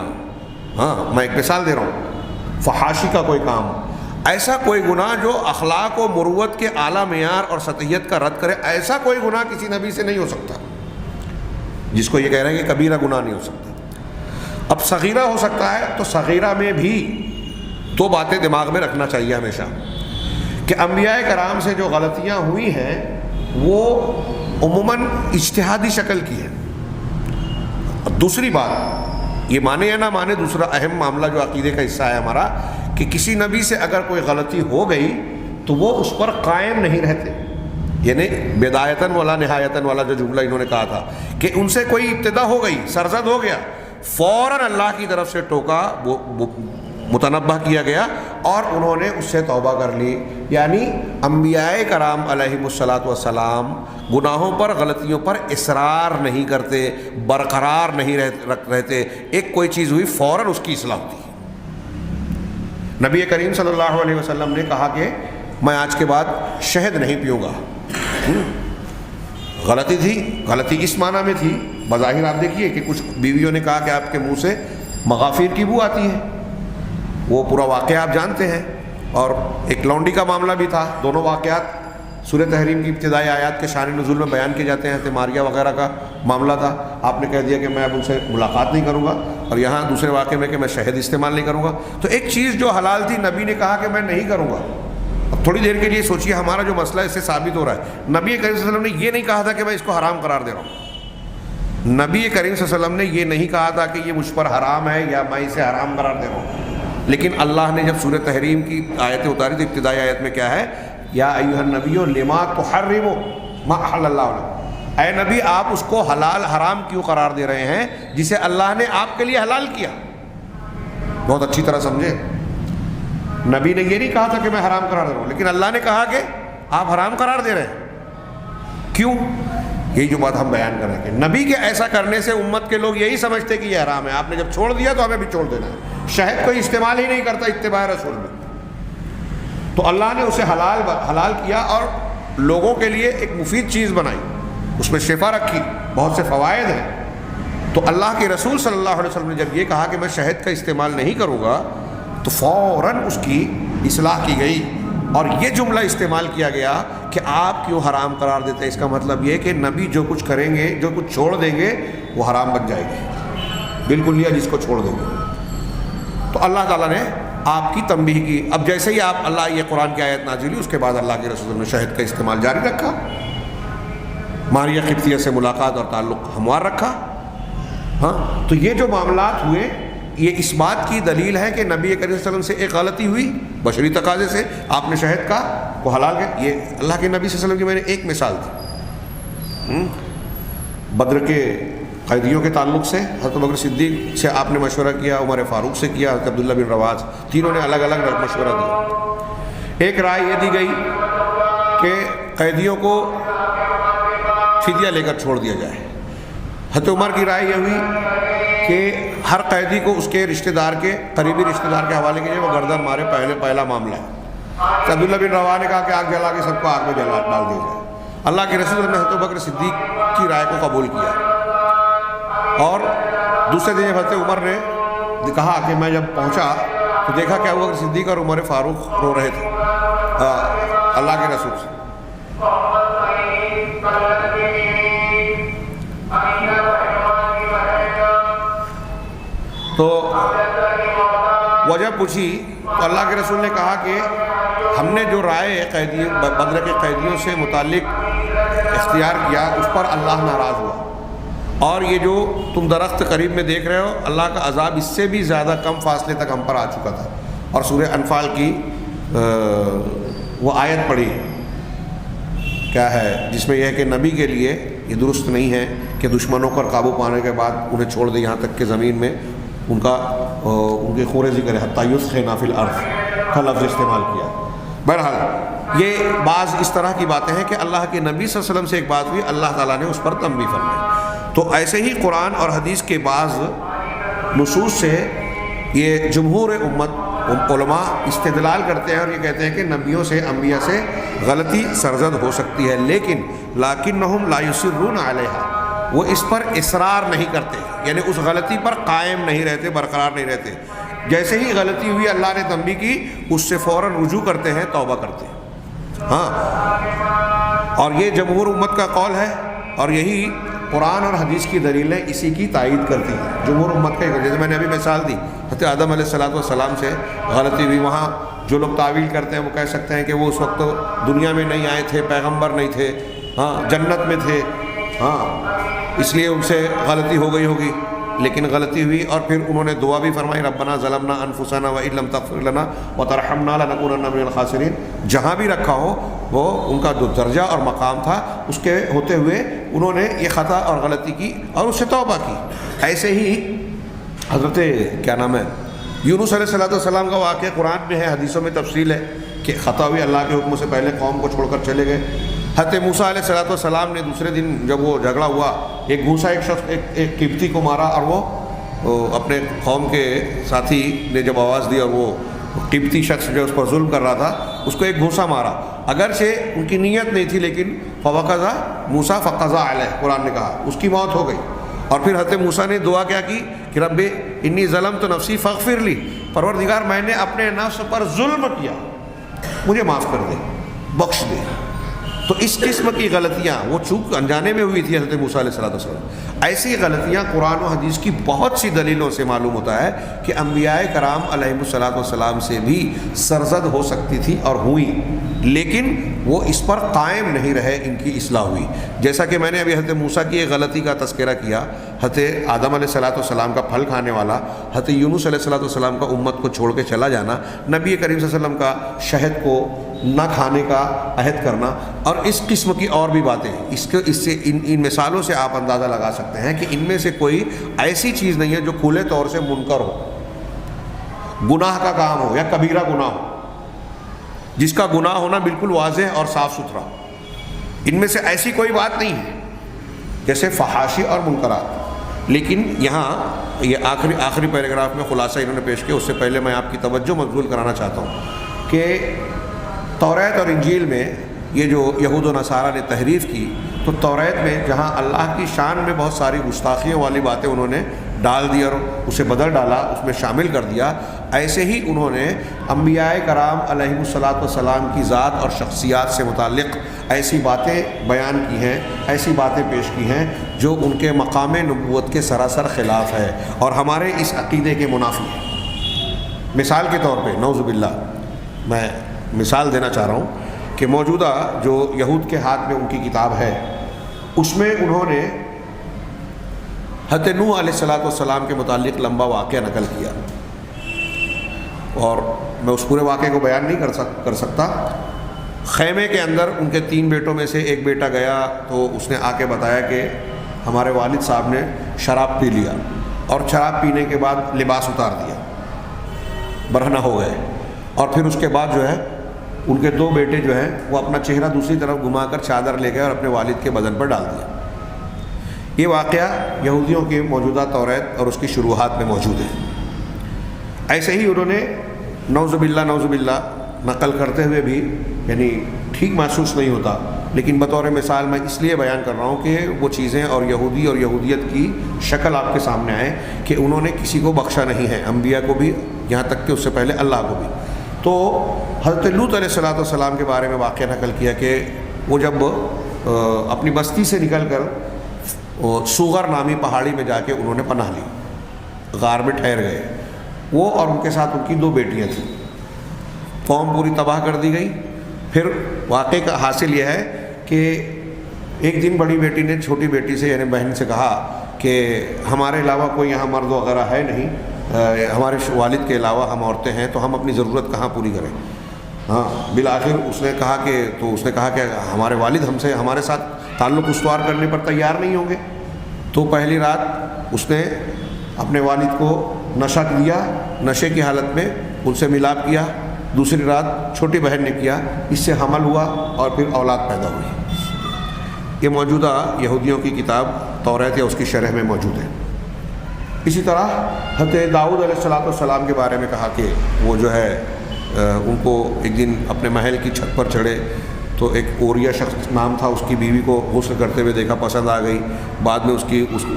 ہاں میں ایک مثال دے رہا ہوں، فحاشی کا کوئی کام، ایسا کوئی گناہ جو اخلاق و مروت کے اعلیٰ معیار اور سطحیت کا رد کرے، ایسا کوئی گناہ کسی نبی سے نہیں ہو سکتا جس کو یہ کہہ رہے ہیں کہ کبیرہ گناہ نہیں ہو سکتا. اب صغیرہ ہو سکتا ہے، تو صغیرہ میں بھی دو باتیں دماغ میں رکھنا چاہیے ہمیشہ کہ انبیاء کرام سے جو غلطیاں ہوئی ہیں وہ عموماً اجتہادی شکل کی ہے. دوسری بات یہ مانے یا نہ مانے، دوسرا اہم معاملہ جو عقیدے کا حصہ ہے ہمارا، کہ کسی نبی سے اگر کوئی غلطی ہو گئی تو وہ اس پر قائم نہیں رہتے. یعنی بدایتاً ولا نہایتاً والا جو جملہ انہوں نے کہا تھا کہ ان سے کوئی ابتدا ہو گئی، سرزد ہو گیا، فوراً اللہ کی طرف سے ٹوکا، متنبہ کیا گیا اور انہوں نے اس سے توبہ کر لی. یعنی انبیاء کرام علیہم الصلاۃ والسلام گناہوں پر، غلطیوں پر اصرار نہیں کرتے، برقرار نہیں رہتے. ایک کوئی چیز ہوئی فوراً اس کی اصلاح ہوتی ہے. نبی کریم صلی اللہ علیہ وسلم نے کہا کہ میں آج کے بعد شہد نہیں پیوں گا. غلطی تھی، غلطی اس معنی میں تھی، بظاہر آپ دیکھیے کہ کچھ بیویوں نے کہا کہ آپ کے منہ سے مغافیر کی بو آتی ہے، وہ پورا واقعہ آپ جانتے ہیں. اور ایک لونڈی کا معاملہ بھی تھا. دونوں واقعات سورہ تحریم کی ابتدائی آیات کے شان نزول میں بیان کیے جاتے ہیں. ماریہ وغیرہ کا معاملہ تھا، آپ نے کہہ دیا کہ میں اب ان سے ملاقات نہیں کروں گا، اور یہاں دوسرے واقعے میں کہ میں شہد استعمال نہیں کروں گا. تو ایک چیز جو حلال تھی نبی نے کہا کہ میں نہیں کروں گا. اب تھوڑی دیر کے لیے سوچیے ہمارا جو مسئلہ اس سے ثابت ہو رہا ہے، نبی کریم صلی اللہ علیہ وسلم نے یہ نہیں کہا تھا کہ میں اس کو حرام قرار دے رہا ہوں. نبی کریم صلی اللہ علیہ وسلم نے یہ نہیں کہا تھا کہ یہ مجھ پر حرام ہے یا میں اسے حرام قرار دے رہا ہوں. لیکن اللہ نے جب سورہ تحریم کی آیتیں اتاری تو ابتدائی آیت میں کیا ہے؟ یا ایھا النبی لما تحرم ما احل اللہ لک، اے نبی آپ اس کو حلال حرام کیوں قرار دے رہے ہیں جسے اللہ نے آپ کے لیے حلال کیا. بہت اچھی طرح سمجھے، نبی نے یہ نہیں کہا تھا کہ میں حرام قرار دے رہا ہوں، لیکن اللہ نے کہا کہ آپ حرام قرار دے رہے ہیں. کیوں؟ یہی جو بات ہم بیان کر رہے ہیں کہ نبی کے ایسا کرنے سے امت کے لوگ یہی سمجھتے کہ یہ حرام ہے. آپ نے جب چھوڑ دیا تو ہمیں بھی چھوڑ دینا ہے. شہد کوئی استعمال ہی نہیں کرتا اتباع رسول میں، تو اللہ نے اسے حلال کیا اور لوگوں کے لیے ایک مفید چیز بنائی، اس میں شفا رکھی، بہت سے فوائد ہیں. تو اللہ کے رسول صلی اللہ علیہ وسلم نے جب یہ کہا کہ میں شہد کا استعمال نہیں کروں گا تو فوراً اس کی اصلاح کی گئی اور یہ جملہ استعمال کیا گیا کہ آپ کیوں حرام قرار دیتے ہیں. اس کا مطلب یہ کہ نبی جو کچھ کریں گے، جو کچھ چھوڑ دیں گے وہ حرام بن جائے گی بالکل، یہ جس کو چھوڑ دیں گے. تو اللہ تعالیٰ نے آپ کی تنبیہ کی. اب جیسے ہی اللہ یہ قرآن کی آیت نازل ہوئی، اس کے بعد اللہ کے رسول نے شہد کا استعمال جاری رکھا، ماریہ قبطیہ سے ملاقات اور تعلق ہموار رکھا. ہاں، تو یہ جو معاملات ہوئے یہ اس بات کی دلیل ہے کہ نبی کریم صلی اللہ علیہ وسلم سے ایک غلطی ہوئی بشری تقاضے سے، آپ نے شہد کا کو حلال کیا. یہ اللہ کے نبی صلی اللہ علیہ وسلم کی میں نے ایک مثال تھی. بدر کے قیدیوں کے تعلق سے حضرت ابوبکر صدیق سے آپ نے مشورہ کیا، عمر فاروق سے کیا، حضرت عبداللہ بن رواحہ، تینوں نے الگ الگ مشورہ دیا. ایک رائے یہ دی گئی کہ قیدیوں کو فدیہ لے کر چھوڑ دیا جائے. حضرت عمر کی رائے یہ ہوئی کہ ہر قیدی کو اس کے رشتہ دار کے قریبی رشتہ دار کے حوالے کیجیے، وہ گردن مارے، پہلا معاملہ ہے. عبداللہ بن رواحہ نے کہا کہ آگ جلا کے سب کو آگ میں ڈال دیا جائے. اللہ کے رسول نے حضرت ابوبکر صدیق کی رائے کو قبول کیا، اور دوسرے دن حضرت عمر نے کہا کہ میں جب پہنچا تو دیکھا کہ ابوبکر صدیق اور عمر فاروق رو رہے تھے اللہ کے رسول سے. تو وجہ پوچھی تو اللہ کے رسول نے کہا کہ ہم نے جو رائے بدر کے قیدیوں سے متعلق اختیار کیا اس پر اللہ ناراض ہوا، اور یہ جو تم درخت قریب میں دیکھ رہے ہو اللہ کا عذاب اس سے بھی زیادہ کم فاصلے تک ہم پر آ چکا تھا. اور سورہ انفال کی وہ آیت پڑھی کیا ہے جس میں یہ ہے کہ نبی کے لیے یہ درست نہیں ہے کہ دشمنوں پر قابو پانے کے بعد انہیں چھوڑ دے یہاں تک کہ زمین میں ان کے خورے ذکر حتیٰ یسخن فی الارض کا لفظ استعمال کیا. بہرحال یہ بعض اس طرح کی باتیں ہیں کہ اللہ کے نبی صلی اللہ علیہ وسلم سے ایک بات ہوئی، اللہ تعالیٰ نے اس پر تنبیہ فرمائی۔ تو ایسے ہی قرآن اور حدیث کے بعض نصوص سے یہ جمہور امت علماء استدلال کرتے ہیں اور یہ کہتے ہیں کہ نبیوں سے، انبیاء سے غلطی سرزد ہو سکتی ہے، لیکنہم لا یصرون علیہا، وہ اس پر اصرار نہیں کرتے، یعنی اس غلطی پر قائم نہیں رہتے، برقرار نہیں رہتے۔ جیسے ہی غلطی ہوئی، اللہ نے تنبیہ کی، اس سے فوراً رجوع کرتے ہیں، توبہ کرتے ہیں۔ ہاں، اور یہ جمہور امت کا قول ہے، اور یہی قرآن اور حدیث کی دلیلیں اسی کی تائید کرتی ہیں۔ جمہور امت کا، جیسے میں نے ابھی مثال دی، حضرت آدم علیہ السلام سے غلطی ہوئی، وہاں جو لوگ تعویل کرتے ہیں وہ کہہ سکتے ہیں کہ وہ اس وقت دنیا میں نہیں آئے تھے، پیغمبر نہیں تھے، ہاں جنت میں تھے، ہاں اس لیے ان سے غلطی ہو گئی ہوگی، لیکن غلطی ہوئی، اور پھر انہوں نے دعا بھی فرمائی، ربنا ظلمنا انفسنا وان لم تغفر لنا وترحمنا لنکونن من الخاسرین۔ جہاں بھی رکھا ہو وہ ان کا جو درجہ اور مقام تھا، اس کے ہوتے ہوئے انہوں نے یہ خطا اور غلطی کی اور اس سے توبہ کی۔ ایسے ہی حضرت یونس علیہ السلام کا واقعہ قرآن میں ہے، حدیثوں میں تفصیل ہے کہ خطا ہوئی، اللہ کے حکم سے پہلے قوم کو چھوڑ کر چلے گئے۔ حضرت موسیٰ علیہ السلام نے دوسرے دن جب وہ جھگڑا ہوا، ایک گھوسا ایک شخص ایک قبطی کو مارا، اور وہ اپنے قوم کے ساتھی نے جب آواز دی اور وہ قبطی شخص جو اس پر ظلم کر رہا تھا اس کو ایک گھوسا مارا، اگرچہ ان کی نیت نہیں تھی، لیکن فوقذا موسیٰ فقضا علیہ، قرآن نے کہا اس کی موت ہو گئی۔ اور پھر حضرت موسیٰ نے دعا کیا کی کہ رب انی ظلمت نفسی فاغفر لی، پروردگار میں نے اپنے نفس پر ظلم کیا، مجھے معاف کر دے، بخش دے۔ تو اس قسم کی غلطیاں وہ چوک انجانے میں ہوئی تھی حضرت موسیٰ علیہ السلام۔ ایسی غلطیاں قرآن و حدیث کی بہت سی دلیلوں سے معلوم ہوتا ہے کہ انبیاء کرام علیہ السلام سے بھی سرزد ہو سکتی تھی اور ہوئی، لیکن وہ اس پر قائم نہیں رہے، ان کی اصلاح ہوئی۔ جیسا کہ میں نے ابھی حضرت موسیٰ کی ایک غلطی کا تذکرہ کیا، حضرت آدم علیہ السلام کا پھل کھانے والا، حضرت یونس علیہ السلام کا امت کو چھوڑ کے چلا جانا، نبی کریم صلی اللہ علیہ وسلم کا شہد کو نہ کھانے کا عہد کرنا، اور اس قسم کی اور بھی باتیں۔ اس سے ان مثالوں سے آپ اندازہ لگا سکتے ہیں کہ ان میں سے کوئی ایسی چیز نہیں ہے جو کھلے طور سے منکر ہو، گناہ کا کام ہو یا کبیرہ گناہ ہو، جس کا گناہ ہونا بالکل واضح اور صاف ستھرا۔ ان میں سے ایسی کوئی بات نہیں ہے جیسے فحاشی اور منکرات۔ لیکن یہاں یہ آخری پیراگراف میں خلاصہ انہوں نے پیش کیا، اس سے پہلے میں آپ کی توجہ مبذول کرانا چاہتا ہوں کہ توریت اور انجیل میں یہ جو یہود و نصارہ نے تحریف کی، تو توریت میں جہاں اللہ کی شان میں بہت ساری گستاخیوں والی باتیں انہوں نے ڈال دی اور اسے بدل ڈالا، اس میں شامل کر دیا، ایسے ہی انہوں نے انبیاء کرام علیہ السلام کی ذات اور شخصیات سے متعلق ایسی باتیں بیان کی ہیں، ایسی باتیں پیش کی ہیں جو ان کے مقام نبوت کے سراسر خلاف ہے اور ہمارے اس عقیدے کے منافی ہے۔ مثال کے طور پہ نعوذ باللہ میں مثال دینا چاہ رہا ہوں کہ موجودہ جو یہود کے ہاتھ میں ان کی کتاب ہے، اس میں انہوں نے حضرت نوح علیہ السلام کے متعلق لمبا واقعہ نقل کیا، اور میں اس پورے واقعے کو بیان نہیں کر سکتا۔ خیمے کے اندر ان کے 3 بیٹوں میں سے ایک بیٹا گیا تو اس نے آ کے بتایا کہ ہمارے والد صاحب نے شراب پی لیا، اور شراب پینے کے بعد لباس اتار دیا، برہنہ ہو گئے، اور پھر اس کے بعد جو ہے ان کے 2 بیٹے جو ہیں وہ اپنا چہرہ دوسری طرف گھما کر چادر لے گئے اور اپنے والد کے بدن پر ڈال دیا۔ یہ واقعہ یہودیوں کے موجودہ توریت اور اس کی شروحات میں موجود ہے۔ ایسے ہی انہوں نے نعوذ باللہ نقل کرتے ہوئے بھی یعنی ٹھیک محسوس نہیں ہوتا، لیکن بطور مثال میں اس لیے بیان کر رہا ہوں کہ وہ چیزیں اور یہودی اور یہودیت کی شکل آپ کے سامنے آئے کہ انہوں نے کسی کو بخشا نہیں ہے، انبیاء کو بھی، یہاں تک کہ اس سے پہلے اللہ کو بھی۔ تو حضرت لوط علیہ السلام کے بارے میں واقعہ نقل کیا کہ وہ جب اپنی بستی سے نکل کر سوغر نامی پہاڑی میں جا کے انہوں نے پناہ لی، غار میں ٹھہر گئے، وہ اور ان کے ساتھ ان کی 2 بیٹیاں تھیں۔ قوم پوری تباہ کر دی گئی۔ پھر واقعے کا حاصل یہ ہے کہ ایک دن بڑی بیٹی نے چھوٹی بیٹی سے یعنی بہن سے کہا کہ ہمارے علاوہ کوئی یہاں مرد وغیرہ ہے نہیں، ہمارے والد کے علاوہ ہم عورتیں ہیں، تو ہم اپنی ضرورت کہاں پوری کریں۔ ہاں بالآخر اس نے کہا کہ ہمارے والد ہمارے ساتھ تعلق استوار کرنے پر تیار نہیں ہوں گے۔ تو پہلی رات اس نے اپنے والد کو نشہ دیا، نشے کی حالت میں ان سے ملاپ کیا، دوسری رات چھوٹی بہن نے کیا، اس سے حمل ہوا اور پھر اولاد پیدا ہوئی۔ یہ موجودہ یہودیوں کی کتاب توریت یا اس کی شرح میں موجود ہے۔ اسی طرح حضرت داؤد علیہ السلام کے بارے میں کہا کہ وہ جو ہے ان کو ایک دن اپنے محل کی چھت پر چڑھے تو ایک اوریا شخص نام تھا، اس کی بیوی کو غسل کرتے ہوئے دیکھا، پسند آ گئی، بعد میں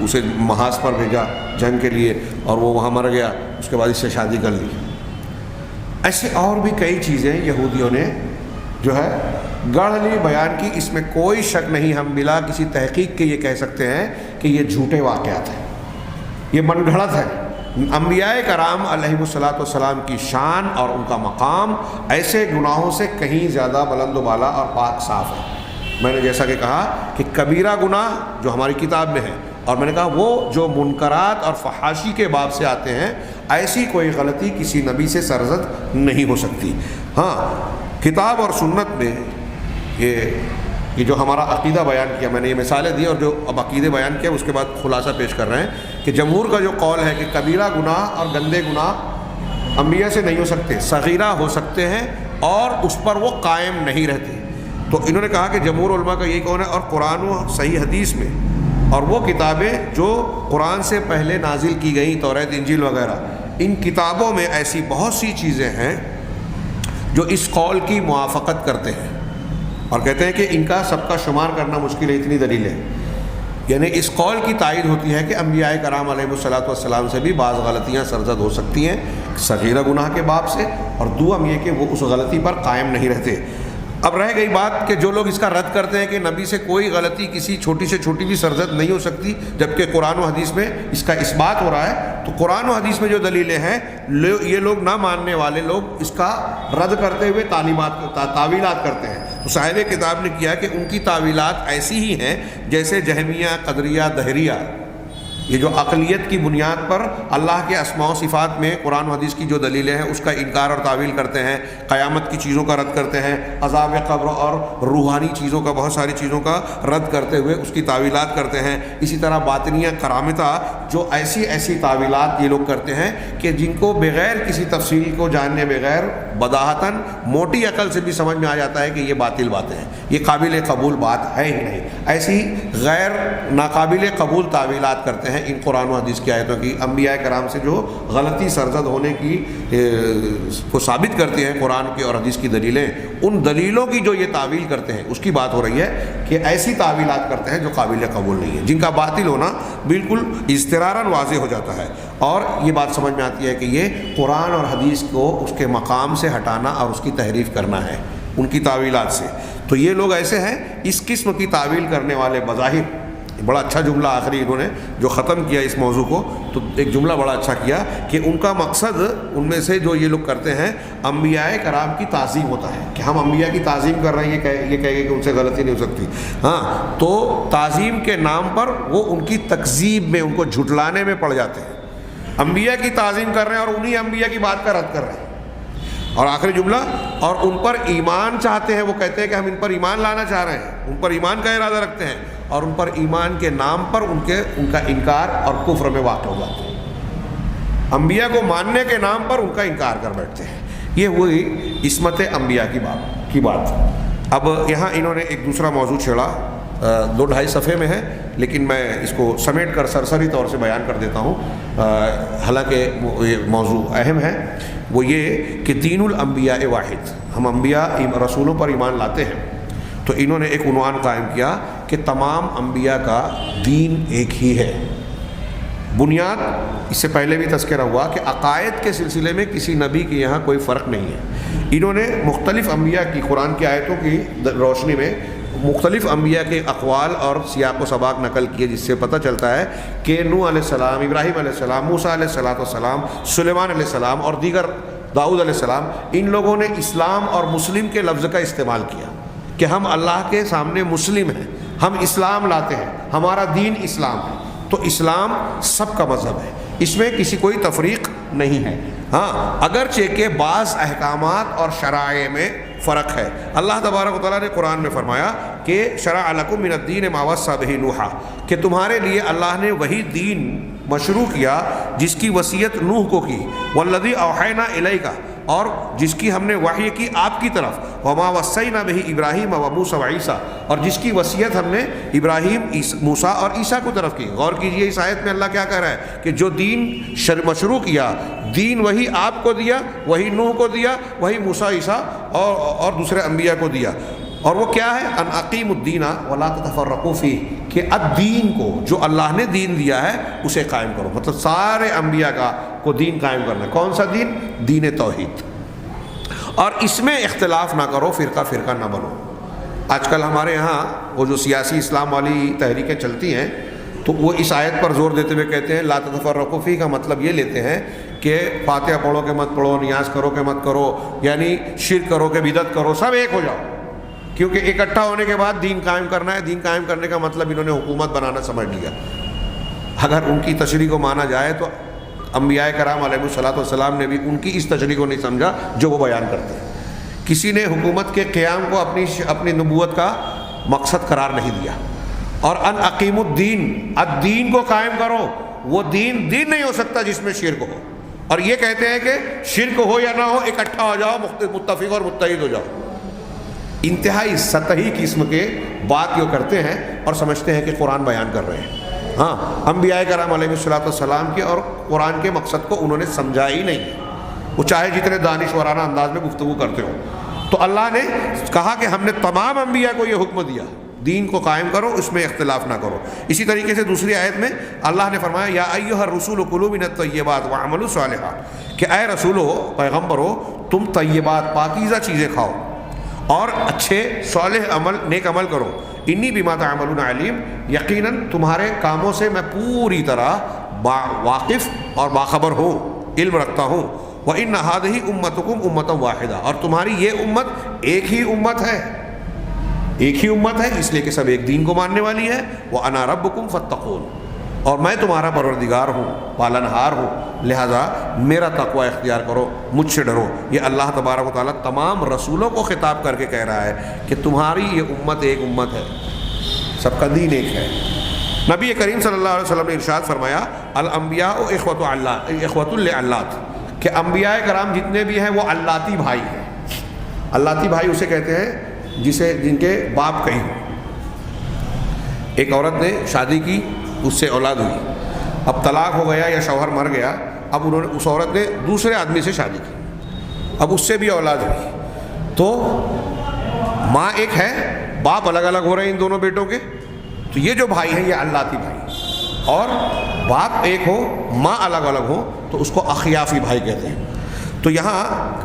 اسے محاذ پر بھیجا جنگ کے لیے اور وہ وہاں مر گیا، اس کے بعد اس سے شادی کر لی۔ ایسے اور بھی کئی چیزیں یہودیوں نے جو ہے گڑھ لی، بیان کی، اس میں کوئی شک نہیں، ہم بلا کسی تحقیق کے یہ کہہ سکتے ہیں کہ یہ جھوٹے واقعات ہیں، یہ من گھڑت ہے۔ انبیاء کرام علیہ السلام کی شان اور ان کا مقام ایسے گناہوں سے کہیں زیادہ بلند و بالا اور پاک صاف ہے۔ میں نے جیسا کہ کہا کہ کبیرہ گناہ جو ہماری کتاب میں ہے، اور میں نے کہا وہ جو منکرات اور فحاشی کے باب سے آتے ہیں، ایسی کوئی غلطی کسی نبی سے سرزد نہیں ہو سکتی۔ ہاں، کتاب اور سنت میں یہ جو ہمارا عقیدہ بیان کیا، میں نے یہ مثالیں دی اور جو اب عقیدے بیان کیا اس کے بعد خلاصہ پیش کر رہے ہیں کہ جمہور کا جو قول ہے کہ کبیرہ گناہ اور گندے گناہ انبیاء سے نہیں ہو سکتے، صغیرہ ہو سکتے ہیں اور اس پر وہ قائم نہیں رہتے۔ تو انہوں نے کہا کہ جمہور علماء کا یہی قول ہے، اور قرآن و صحیح حدیث میں اور وہ کتابیں جو قرآن سے پہلے نازل کی گئیں، توریت انجیل وغیرہ، ان کتابوں میں ایسی بہت سی چیزیں ہیں جو اس قول کی موافقت کرتے ہیں اور کہتے ہیں کہ ان کا سب کا شمار کرنا مشکل ہے، اتنی دلیل ہے۔ یعنی اس قول کی تائید ہوتی ہے کہ انبیاء کرام علیہ السلام سے بھی بعض غلطیاں سرزد ہو سکتی ہیں صغیرہ گناہ کے باب سے، اور دوم یہ کہ وہ اس غلطی پر قائم نہیں رہتے۔ اب رہ گئی بات کہ جو لوگ اس کا رد کرتے ہیں کہ نبی سے کوئی غلطی کسی چھوٹی سے چھوٹی بھی سرزد نہیں ہو سکتی، جبکہ قرآن و حدیث میں اس کا اثبات ہو رہا ہے، تو قرآن و حدیث میں جو دلیلیں ہیں یہ لوگ نہ ماننے والے لوگ اس کا رد کرتے ہوئے تعویلات کرتے ہیں۔ تو صاحب کتاب نے کیا کہ ان کی تعویلات ایسی ہی ہیں جیسے جہمیہ، قدریہ، دہریہ، یہ جو عقلیت کی بنیاد پر اللہ کے اسماء و صفات میں قرآن و حدیث کی جو دلیلیں ہیں اس کا انکار اور تعویل کرتے ہیں، قیامت کی چیزوں کا رد کرتے ہیں، عذاب قبر اور روحانی چیزوں کا، بہت ساری چیزوں کا رد کرتے ہوئے اس کی تعویلات کرتے ہیں۔ اسی طرح باطنیہ، کرامتہ، جو ایسی تعویلات یہ لوگ کرتے ہیں کہ جن کو بغیر کسی تفصیل کو جاننے، بغیر بداہتاً موٹی عقل سے بھی سمجھ میں آ جاتا ہے کہ یہ باطل باتیں ہیں، یہ قابل قبول بات ہے ہی نہیں۔ ایسی غیر ناقابل قبول تعویلات کرتے ہیں ان قرآن و حدیث کی آیتوں کی، انبیاء کرام سے جو غلطی سرزد ہونے کی کو ثابت کرتی ہیں قرآن کی اور حدیث کی دلیلیں، ان دلیلوں کی جو یہ تعویل کرتے ہیں اس کی بات ہو رہی ہے کہ ایسی تعویلات کرتے ہیں جو قابل قبول نہیں ہے، جن کا باطل ہونا بالکل اضطراراً واضح ہو جاتا ہے، اور یہ بات سمجھ میں آتی ہے کہ یہ قرآن اور حدیث کو اس کے مقام سے ہٹانا اور اس کی تحریف کرنا ہے ان کی تعویلات سے۔ تو یہ لوگ ایسے ہیں، اس قسم کی تعویل کرنے والے بظاہر، بڑا اچھا جملہ آخری انہوں نے جو ختم کیا اس موضوع کو، تو ایک جملہ بڑا اچھا کیا کہ ان کا مقصد، ان میں سے جو یہ لوگ کرتے ہیں، انبیاء کرام کی تعظیم ہوتا ہے کہ ہم انبیاء کی تعظیم کر رہے ہیں، یہ کہے گے کہ ان سے غلطی نہیں ہو سکتی۔ ہاں، تو تعظیم کے نام پر وہ ان کی تکذیب میں، ان کو جھٹلانے میں پڑ جاتے ہیں۔ انبیاء کی تعظیم کر رہے ہیں اور انہی انبیاء کی بات کا رد کر رہے ہیں۔ اور آخری جملہ، اور ان پر ایمان چاہتے ہیں، وہ کہتے ہیں کہ ہم ان پر ایمان لانا چاہ رہے ہیں، ان پر ایمان کا ارادہ رکھتے ہیں، اور ان پر ایمان کے نام پر ان کا انکار اور کفر میں واقع ہو جاتے ہیں۔ انبیاء کو ماننے کے نام پر ان کا انکار کر بیٹھتے ہیں۔ یہ ہوئی عصمت انبیاء کی بات۔ اب یہاں انہوں نے ایک دوسرا موضوع چھیڑا، 2-2.5 صفحے میں ہے، لیکن میں اس کو سمیٹ کر سرسری طور سے بیان کر دیتا ہوں، حالانکہ یہ موضوع اہم ہے۔ وہ یہ کہ دین الانبیاء واحد، ہم انبیاء رسولوں پر ایمان لاتے ہیں، تو انہوں نے ایک عنوان قائم کیا کہ تمام انبیاء کا دین ایک ہی ہے۔ بنیاد، اس سے پہلے بھی تذکرہ ہوا کہ عقائد کے سلسلے میں کسی نبی کے یہاں کوئی فرق نہیں ہے۔ انہوں نے مختلف انبیاء کی، قرآن کی آیتوں کی روشنی میں مختلف انبیاء کے اقوال اور سیاق و سباق نقل کیے، جس سے پتہ چلتا ہے کہ نوح علیہ السلام، ابراہیم علیہ السلام، موسیٰ علیہ السلام، سلیمان علیہ السلام اور دیگر، داؤد علیہ السلام، ان لوگوں نے اسلام اور مسلم کے لفظ کا استعمال کیا کہ ہم اللہ کے سامنے مسلم ہیں، ہم اسلام لاتے ہیں، ہمارا دین اسلام ہے۔ تو اسلام سب کا مذہب ہے، اس میں کسی کوئی تفریق نہیں ہے۔ ہاں، اگرچہ کہ بعض احکامات اور شرائع میں فرق ہے۔ اللہ تبارک و تعالیٰ نے قرآن میں فرمایا کہ شرع لکم من الدین ما وصی بہ نوحا، کہ تمہارے لیے اللہ نے وہی دین مشروع کیا جس کی وصیت نوح کو کی، والذی اوحینا الیک، اور جس کی ہم نے وحی کی آپ کی طرف، وما وصینا بہ ابراہیم و موسیٰ و عیسیٰ، اور جس کی وصیت ہم نے ابراہیم، موسیٰ اور عیسیٰ کو طرف کی۔ غور کیجئے اس آیت میں اللہ کیا کہہ رہا ہے کہ جو دین مشروع کیا، دین وہی آپ کو دیا، وہی نوح کو دیا، وہی موسیٰ، عیسیٰ اور دوسرے انبیاء کو دیا۔ اور وہ کیا ہے؟ ان اقیموا الدین ولا تتفرقوا فیہ، کہ الدین کو، جو اللہ نے دین دیا ہے اسے قائم کرو، مطلب سارے انبیاء کو دین قائم کرنا ہے۔ کون سا دین؟ دین توحید، اور اس میں اختلاف نہ کرو، فرقہ فرقہ نہ بنو۔ آج کل ہمارے یہاں وہ جو سیاسی اسلام والی تحریکیں چلتی ہیں تو وہ اس آیت پر زور دیتے ہوئے کہتے ہیں لا تتفرقوا فیہ کا مطلب یہ لیتے ہیں کہ فاتحہ پڑھو کہ مت پڑھو، نیاز کرو کہ مت کرو، یعنی شرک کرو کہ بدعت کرو، سب ایک ہو جاؤ، کیونکہ اکٹھا ہونے کے بعد دین قائم کرنا ہے۔ دین قائم کرنے کا مطلب انہوں نے حکومت بنانا سمجھ لیا۔ اگر ان کی تشریح کو مانا جائے تو انبیاء کرام علیہ الصلوۃ والسلام نے بھی ان کی اس تشریح کو نہیں سمجھا جو وہ بیان کرتے ہیں۔ کسی نے حکومت کے قیام کو اپنی نبوت کا مقصد قرار نہیں دیا۔ اور ان اقیم الدین، الدین کو قائم کرو، وہ دین نہیں ہو سکتا جس میں شرک ہو۔ اور یہ کہتے ہیں کہ شرک ہو یا نہ ہو اکٹھا ہو جاؤ، متفق اور متحد ہو جاؤ۔ انتہائی سطحی قسم کے بات یہ کرتے ہیں اور سمجھتے ہیں کہ قرآن بیان کر رہے ہیں۔ ہاں، انبیاء کرام علیہ السلام کے اور قرآن کے مقصد کو انہوں نے سمجھا ہی نہیں، وہ چاہے جتنے دانشورانہ انداز میں گفتگو کرتے ہو۔ تو اللہ نے کہا کہ ہم نے تمام انبیاء کو یہ حکم دیا، دین کو قائم کرو، اس میں اختلاف نہ کرو۔ اسی طریقے سے دوسری آیت میں اللہ نے فرمایا یا ایھا الرسول کلوا من الطیبات واعملوا صالحا، کہ اے رسول ہو، پیغمبر ہو، تم طیبات، پاکیزہ چیزیں کھاؤ اور اچھے صالح عمل، نیک عمل کرو۔ انی بما تعملون علیم، یقیناً تمہارے کاموں سے میں پوری طرح واقف اور باخبر ہوں، علم رکھتا ہوں۔ وَإِنَّ هَٰذِهِ أُمَّتُكُمْ أُمَّةً وَاحِدَةً، اور تمہاری یہ امت ایک ہی امت ہے، ایک ہی امت ہے، اس لیے کہ سب ایک دین کو ماننے والی ہے۔ وَأَنَا رَبُّكُمْ فَاتَّقُونِ، اور میں تمہارا پروردگار ہوں، پالنہار ہوں، لہذا میرا تقوی اختیار کرو، مجھ سے ڈرو۔ یہ اللہ تبارک و تعالیٰ تمام رسولوں کو خطاب کر کے کہہ رہا ہے کہ تمہاری یہ امت ایک امت ہے، سب کا دین ایک ہے۔ نبی کریم صلی اللہ علیہ وسلم نے ارشاد فرمایا الانبیاء اخوۃ لعلات، کہ انبیاء کرام جتنے بھی ہیں وہ علاتی بھائی ہیں۔ علاتی بھائی اسے کہتے ہیں جن کے باپ کہیں ہو۔ ایک عورت نے شادی کی، اس سے اولاد ہوئی، اب طلاق ہو گیا یا شوہر مر گیا، اب اس عورت نے دوسرے آدمی سے شادی کی، اب اس سے بھی اولاد ہوئی، تو ماں ایک ہے، باپ الگ الگ ہو رہے ہیں ان دونوں بیٹوں کے، تو یہ جو بھائی ہیں یہ علاتی بھائی، اور باپ ایک ہو، ماں الگ الگ ہو تو اس کو اخیافی بھائی کہتے ہیں۔ تو یہاں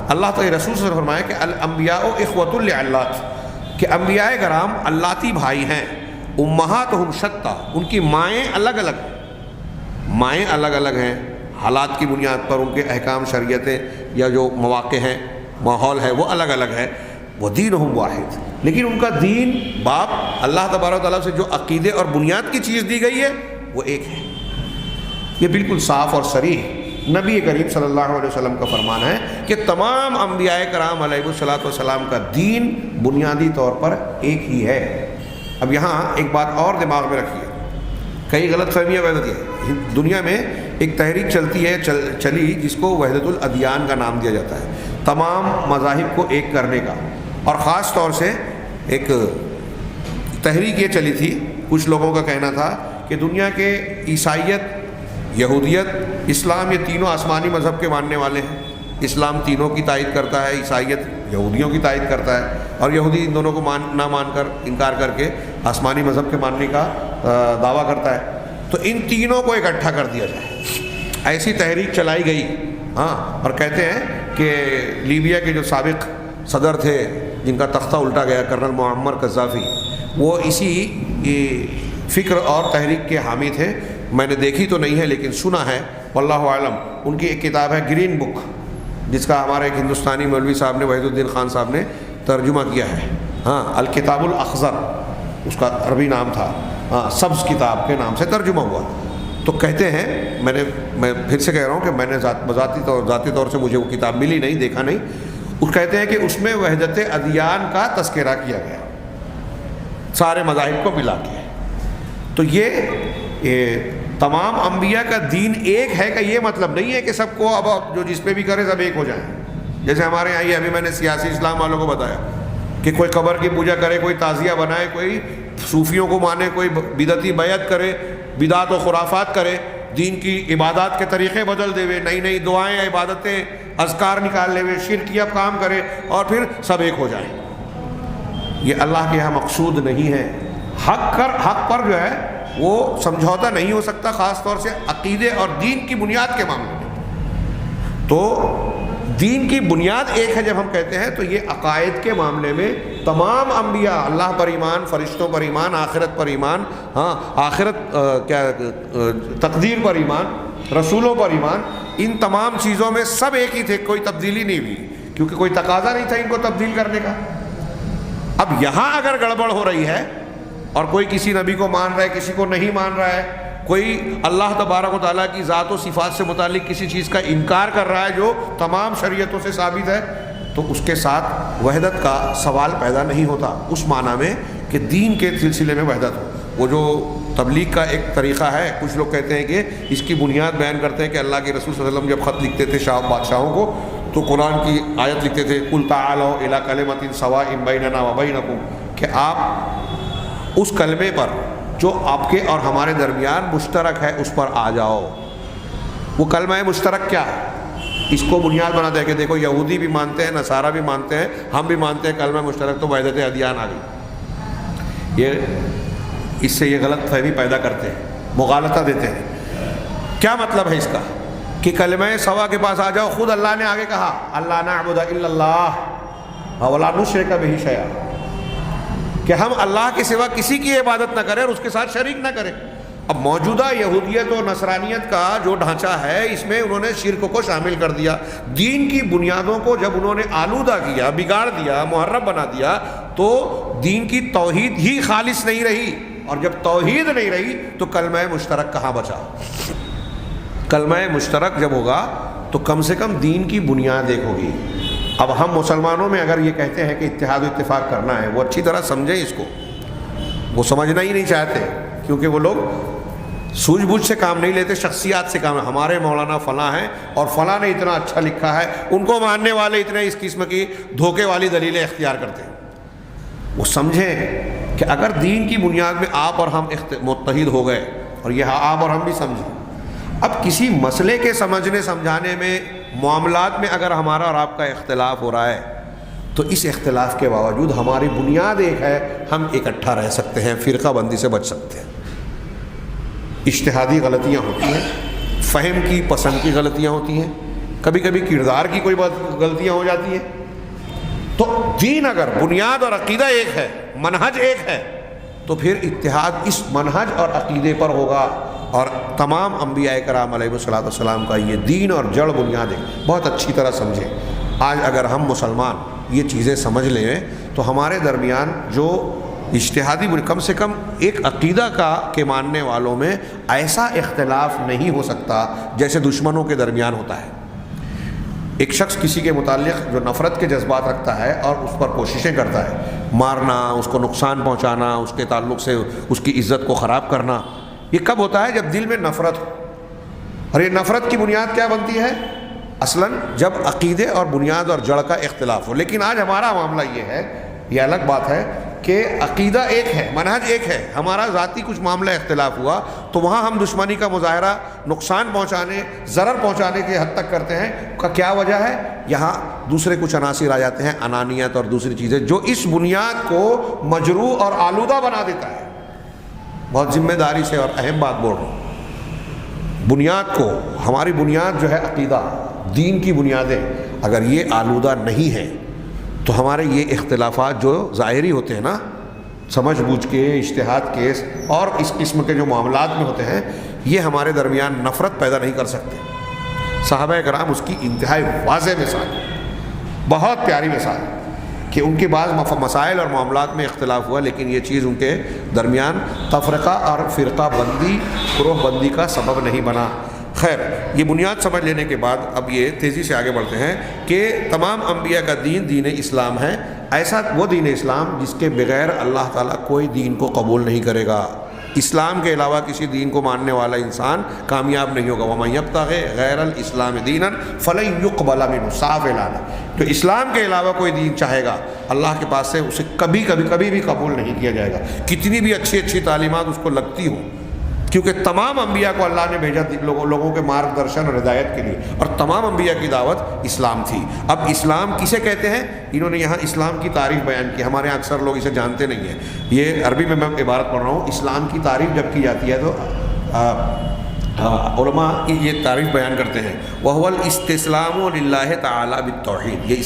اللہ تعالی رسول سے فرمایا کہ الانبیاء اخوۃ لعلات، کہ انبیاء کرام علاتی بھائی ہیں، امہاتہم شتیٰ، ان کی مائیں الگ الگ ہیں، مائیں الگ الگ ہیں، حالات کی بنیاد پر ان کے احکام، شریعتیں یا جو مواقع ہیں، ماحول ہے وہ الگ الگ ہے۔ ودینہم واحد، لیکن ان کا دین، باپ اللہ تبارک و تعالیٰ سے جو عقیدے اور بنیاد کی چیز دی گئی ہے وہ ایک ہے۔ یہ بالکل صاف اور صریح نبی کریم صلی اللہ علیہ وسلم کا فرمان ہے کہ تمام انبیاء کرام علیہ السلام کا دین بنیادی طور پر ایک ہی ہے۔ اب یہاں ایک بات اور دماغ میں رکھیے، کئی غلط فہمیاں پیدا ہوتی ہیں۔ دنیا میں ایک تحریک چلتی ہے، چلی جس کو وحدت الادیان کا نام دیا جاتا ہے، تمام مذاہب کو ایک کرنے کا، اور خاص طور سے ایک تحریک یہ چلی تھی، کچھ لوگوں کا کہنا تھا کہ دنیا کے عیسائیت، یہودیت، اسلام، یہ تینوں آسمانی مذہب کے ماننے والے ہیں۔ اسلام تینوں کی تائید کرتا ہے، عیسائیت یہودیوں کی تائید کرتا ہے، اور یہودی ان دونوں کو نہ مان کر، انکار کر کے آسمانی مذہب کے ماننے کا دعویٰ کرتا ہے۔ تو ان تینوں کو اکٹھا کر دیا جائے، ایسی تحریک چلائی گئی۔ ہاں، اور کہتے ہیں کہ لیبیا کے جو سابق صدر تھے جن کا تختہ الٹا گیا، کرنل معمر قذافی، وہ اسی فکر اور تحریک کے حامی تھے۔ میں نے دیکھی تو نہیں ہے لیکن سنا ہے، واللہ اعلم۔ ان کی ایک کتاب ہے گرین بک، جس کا ہمارے ایک ہندوستانی مولوی صاحب نے، وحید الدین خان صاحب نے ترجمہ کیا ہے۔ ہاں، الکتاب الاخضر اس کا عربی نام تھا، ہاں، سبز کتاب کے نام سے ترجمہ ہوا۔ تو کہتے ہیں، میں پھر سے کہہ رہا ہوں کہ میں نے ذاتی طور سے مجھے وہ کتاب ملی نہیں، دیکھا نہیں۔ وہ کہتے ہیں کہ اس میں وحدت ادیان کا تذکرہ کیا گیا، سارے مذاہب کو ملا کے۔ تو یہ تمام انبیاء کا دین ایک ہے کا یہ مطلب نہیں ہے کہ سب کو اب جو جس پہ بھی کرے سب ایک ہو جائیں۔ جیسے ہمارے یہاں یہ ابھی میں نے سیاسی اسلام والوں کو بتایا کہ کوئی قبر کی پوجا کرے، کوئی تعزیہ بنائے، کوئی صوفیوں کو مانے، کوئی بدعتی بیعت کرے، بدعت و خرافات کرے، دین کی عبادات کے طریقے بدل دے ہوئے، نئی نئی دعائیں، عبادتیں، اذکار نکال لے ہوئے، شرکیہ کام کرے اور پھر سب ایک ہو جائیں. یہ اللہ کے یہاں مقصود نہیں ہے. حق پر جو ہے وہ سمجھوتا نہیں ہو سکتا، خاص طور سے عقیدے اور دین کی بنیاد کے معاملے میں. تو دین کی بنیاد ایک ہے جب ہم کہتے ہیں تو یہ عقائد کے معاملے میں تمام انبیاء، اللہ پر ایمان، فرشتوں پر ایمان، آخرت پر ایمان، تقدیر پر ایمان، رسولوں پر ایمان، ان تمام چیزوں میں سب ایک ہی تھے، کوئی تبدیلی نہیں ہوئی، کیونکہ کوئی تقاضا نہیں تھا ان کو تبدیل کرنے کا. اب یہاں اگر گڑبڑ ہو رہی ہے اور کوئی کسی نبی کو مان رہا ہے، کسی کو نہیں مان رہا ہے، کوئی اللہ تبارک و تعالیٰ کی ذات و صفات سے متعلق کسی چیز کا انکار کر رہا ہے جو تمام شریعتوں سے ثابت ہے، تو اس کے ساتھ وحدت کا سوال پیدا نہیں ہوتا اس معنی میں کہ دین کے سلسلے میں وحدت ہو. وہ جو تبلیغ کا ایک طریقہ ہے، کچھ لوگ کہتے ہیں کہ اس کی بنیاد بیان کرتے ہیں کہ اللہ کے رسول صلی اللہ علیہ وسلم جب خط لکھتے تھے بادشاہوں کو تو قرآن کی آیت لکھتے تھے قُلْ تَعَالَوْا إِلَىٰ كَلِمَةٍ سَوَاءٍ بَيْنَنَا وَبَيْنَكُمْ، کہ آپ اس کلمے پر جو آپ کے اور ہمارے درمیان مشترک ہے اس پر آ جاؤ. وہ کلمہ مشترک کیا ہے؟ اس کو بنیاد بنا دے کہ دیکھو یہودی بھی مانتے ہیں، نصارہ بھی مانتے ہیں، ہم بھی مانتے ہیں کلمہ مشترک، تو وحدت ادیان آ گئی. اس سے یہ غلط فہمی پیدا کرتے ہیں، مغالطہ دیتے ہیں. کیا مطلب ہے اس کا کہ کلمہ سوا کے پاس آ جاؤ؟ خود اللہ نے آگے کہا اللہ نعبد الا اللہ ولا نشرک بہ شیئا، کہ ہم اللہ کے سوا کسی کی عبادت نہ کریں اور اس کے ساتھ شریک نہ کریں. اب موجودہ یہودیت و نصرانیت کا جو ڈھانچہ ہے اس میں انہوں نے شرک کو شامل کر دیا. دین کی بنیادوں کو جب انہوں نے آلودہ کیا، بگاڑ دیا، محرف بنا دیا، تو دین کی توحید ہی خالص نہیں رہی، اور جب توحید نہیں رہی تو کلمہ مشترک کہاں بچا؟ کلمہ مشترک جب ہوگا تو کم سے کم دین کی بنیاد ایک ہوگی. اب ہم مسلمانوں میں اگر یہ کہتے ہیں کہ اتحاد و اتفاق کرنا ہے، وہ اچھی طرح سمجھیں اس کو، وہ سمجھنا ہی نہیں چاہتے، کیونکہ وہ لوگ سوجھ بوجھ سے کام نہیں لیتے، شخصیات سے کام ہے. ہمارے مولانا فلاں ہیں اور فلاں نے اتنا اچھا لکھا ہے، ان کو ماننے والے اتنے اس قسم کی دھوکے والی دلیلیں اختیار کرتے ہیں. وہ سمجھیں کہ اگر دین کی بنیاد میں آپ اور ہم متحد ہو گئے، اور یہ آپ اور ہم بھی سمجھیں، اب کسی مسئلے کے سمجھنے سمجھانے میں، معاملات میں اگر ہمارا اور آپ کا اختلاف ہو رہا ہے تو اس اختلاف کے باوجود ہماری بنیاد ایک ہے، ہم اکٹھا رہ سکتے ہیں، فرقہ بندی سے بچ سکتے ہیں. اجتہادی غلطیاں ہوتی ہیں، فہم کی، پسند کی غلطیاں ہوتی ہیں، کبھی کبھی کردار کی کوئی غلطیاں ہو جاتی ہیں. تو دین اگر بنیاد اور عقیدہ ایک ہے، منہج ایک ہے، تو پھر اتحاد اس منہج اور عقیدے پر ہوگا. اور تمام انبیاء کرام علیہ السلام کا یہ دین اور جڑ بنیاد ہے. بہت اچھی طرح سمجھیں. آج اگر ہم مسلمان یہ چیزیں سمجھ لیں تو ہمارے درمیان جو اجتہادی کم سے کم ایک عقیدہ کے ماننے والوں میں ایسا اختلاف نہیں ہو سکتا جیسے دشمنوں کے درمیان ہوتا ہے. ایک شخص کسی کے متعلق جو نفرت کے جذبات رکھتا ہے اور اس پر کوششیں کرتا ہے، مارنا، اس کو نقصان پہنچانا، اس کے تعلق سے اس کی عزت کو خراب کرنا، یہ کب ہوتا ہے؟ جب دل میں نفرت ہو. اور یہ نفرت کی بنیاد کیا بنتی ہے؟ اصلاً جب عقیدے اور بنیاد اور جڑ کا اختلاف ہو. لیکن آج ہمارا معاملہ یہ ہے، یہ الگ بات ہے کہ عقیدہ ایک ہے، منہج ایک ہے، ہمارا ذاتی کچھ معاملہ اختلاف ہوا تو وہاں ہم دشمنی کا مظاہرہ نقصان پہنچانے، ضرر پہنچانے کے حد تک کرتے ہیں. کا کیا وجہ ہے؟ یہاں دوسرے کچھ عناصر آ جاتے ہیں، انانیت اور دوسری چیزیں، جو اس بنیاد کو مجروح اور آلودہ بنا دیتا ہے. بہت ذمہ داری سے اور اہم بات بول رہا ہوں. بنیاد کو، ہماری بنیاد جو ہے عقیدہ، دین کی بنیادیں اگر یہ آلودہ نہیں ہیں تو ہمارے یہ اختلافات جو ظاہری ہوتے ہیں نا، سمجھ بوجھ کے، اجتہاد کے اور اس قسم کے جو معاملات میں ہوتے ہیں، یہ ہمارے درمیان نفرت پیدا نہیں کر سکتے. صحابہ کرام اس کی انتہائی واضح مثال، بہت پیاری مثال، کہ ان کے بعض مسائل اور معاملات میں اختلاف ہوا لیکن یہ چیز ان کے درمیان تفرقہ اور فرقہ بندی، گروہ بندی کا سبب نہیں بنا. خیر، یہ بنیاد سمجھ لینے کے بعد اب یہ تیزی سے آگے بڑھتے ہیں کہ تمام انبیاء کا دین دین اسلام ہے. ایسا وہ دین اسلام جس کے بغیر اللہ تعالیٰ کوئی دین کو قبول نہیں کرے گا. اسلام کے علاوہ کسی دین کو ماننے والا انسان کامیاب نہیں ہوگا. وَمَن يَبْتَغِ غَيْرَ الْإِسْلَامِ دِينًا فَلَن يُقْبَلَ مِنْهُ. صاف اعلان ہے. تو اسلام کے علاوہ کوئی دین چاہے گا اللہ کے پاس سے اسے کبھی بھی قبول نہیں کیا جائے گا، کتنی بھی اچھی تعلیمات اس کو لگتی ہوں، کیونکہ تمام انبیاء کو اللہ نے بھیجا لوگوں کے مارگ درشن اور ہدایت کے لیے، اور تمام انبیاء کی دعوت اسلام تھی. اب اسلام کسے کہتے ہیں؟ انہوں نے یہاں اسلام کی تعریف بیان کی. ہمارے یہاں اکثر لوگ اسے جانتے نہیں ہیں. یہ عربی میں عبارت پڑھ رہا ہوں. اسلام کی تعریف جب کی جاتی ہے تو علماء یہ تعریف بیان کرتے ہیں، وَهُوَ الْإِسْتِسْلَامُ لِلَّهِ تَعَالَى بِالتَّوْحِيدِ. یہ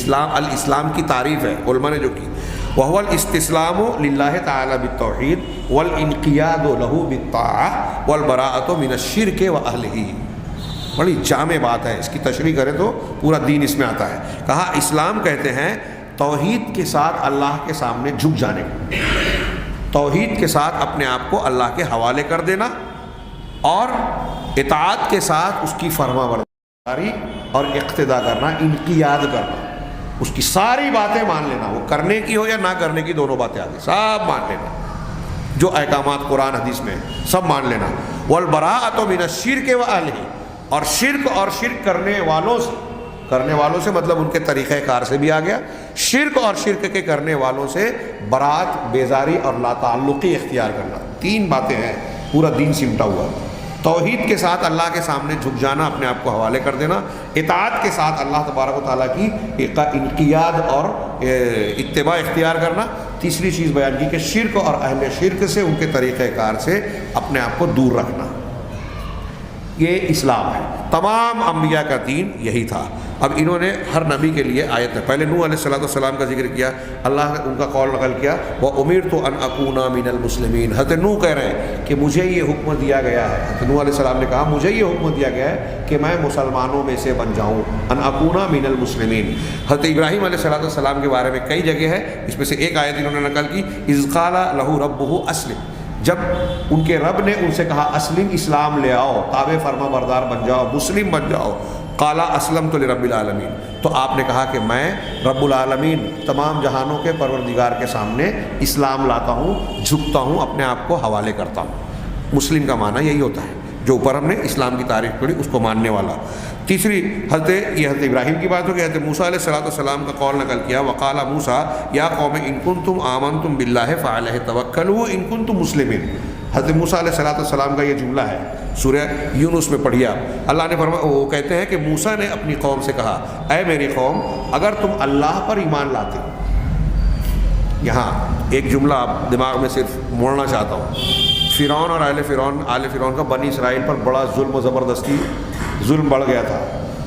اسلام کی تعریف ہے علماء نے جو کی. وَهُوَ الْإِسْتِسْلَامُ لِلَّهِ تَعَالَى بِالتَّوْحِيدِ وَالْإِنْقِيَادُ لَهُ بِالطَّاعَةِ وَالْبَرَاءَةُ مِنَ الشِّرْكِ وَأَهْلِهِ. بڑی جامع بات ہے، اس کی تشریح کریں تو پورا دین اس میں آتا ہے. کہا اسلام کہتے ہیں توحید کے ساتھ اللہ کے سامنے جھک جانے کو، توحید کے ساتھ اپنے آپ کو اللہ کے حوالے کر دینا، اور اطاعت کے ساتھ اس کی فرما برداری اور اقتداء کرنا، انقیاد کرنا، اس کی ساری باتیں مان لینا، وہ کرنے کی ہو یا نہ کرنے کی، دونوں باتیں آگے سب مان لینا، جو احکامات قرآن حدیث میں سب مان لینا. والبراءۃ من الشرک وأہلہ، اور شرک کرنے والوں سے مطلب ان کے طریقہ کار سے بھی آ گیا. شرک اور شرک کے کرنے والوں سے برات، بیزاری اور لا تعلقی اختیار کرنا. تین باتیں ہیں، پورا دین سمٹا ہوا. توحید کے ساتھ اللہ کے سامنے جھک جانا، اپنے آپ کو حوالے کر دینا. اطاعت کے ساتھ اللہ تبارک و تعالیٰ کی انقیاد اور اتباع اختیار کرنا. تیسری چیز بیان کی کہ شرک اور اہل شرک سے، ان کے طریقہ کار سے اپنے آپ کو دور رکھنا. یہ اسلام ہے. تمام انبیاء کا دین یہی تھا. اب انہوں نے ہر نبی کے لیے آیت ہے. پہلے نوح علیہ السلام کا ذکر کیا، اللہ نے ان کا قول نقل کیا، وَأُمِرْتُ أَنْ أَكُونَ مِنَ الْمُسْلِمِينَ. حضرت نوح کہہ رہے ہیں کہ مجھے یہ حکم دیا گیا ہے. حضرت نوح علیہ السلام نے کہا مجھے یہ حکم دیا گیا ہے کہ میں مسلمانوں میں سے بن جاؤں. أَنْ أَكُونَ مِنَ الْمُسْلِمِينَ. حضرت ابراہیم علیہ السلام کے بارے میں کئی جگہ ہے، اس میں سے ایک آیت انہوں نے نقل کی، إِذْ قَالَ لَهُ رَبُّهُ أَسْلِمْ. جب ان کے رب نے ان سے کہا اسلم، اسلام لے آؤ، تابع فرما بردار بن جاؤ، مسلم بن جاؤ. قال اسلمت لرب العالمین. تو آپ نے کہا کہ میں رب العالمین، تمام جہانوں کے پروردگار کے سامنے اسلام لاتا ہوں، جھکتا ہوں، اپنے آپ کو حوالے کرتا ہوں. مسلم کا معنی یہی ہوتا ہے، جو اوپر ہم نے اسلام کی تعریف پڑھی اس کو ماننے والا. تیسری حضرت ابراہیم کی بات ہو گئی. حضرت موسیٰ علیہ السلام کا قول نقل کیا، وقال موسیٰ یا قوم ان کنتم آمنتم باللہ فعلیہ توکلوا ان کنتم مسلمین. حضرت موسیٰ علیہ السلام کا یہ جملہ ہے، سورہ یونس میں پڑھیے آپ. اللہ نے فرمایا، وہ کہتے ہیں کہ موسیٰ نے اپنی قوم سے کہا، اے میری قوم، اگر تم اللہ پر ایمان لاتے. یہاں ایک جملہ آپ دماغ میں صرف موڑنا چاہتا ہوں. فرعون اور آل فرعون کا بنی اسرائیل پر بڑا ظلم و زبردستی، ظلم بڑھ گیا تھا،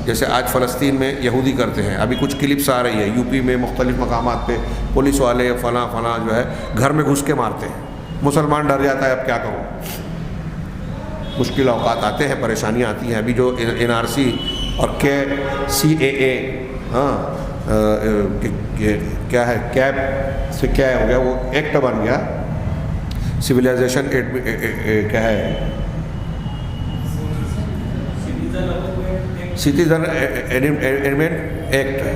جیسے آج فلسطین میں یہودی کرتے ہیں. ابھی کچھ کلپس آ رہی ہے یو پی میں مختلف مقامات پہ، پولیس والے فلاں جو ہے گھر میں گھس کے مارتے ہیں. مسلمان ڈر جاتا ہے، اب کیا کہوں. مشکل اوقات آتے ہیں، پریشانیاں آتی ہیں. ابھی جو NRC اور CAA، کیا ہے، کیب سے کیا ہو گیا، وہ ایکٹ بن گیا، سویلائزیشن کیا ہے، سٹیزن ایمنڈمنٹ ایکٹ ہے.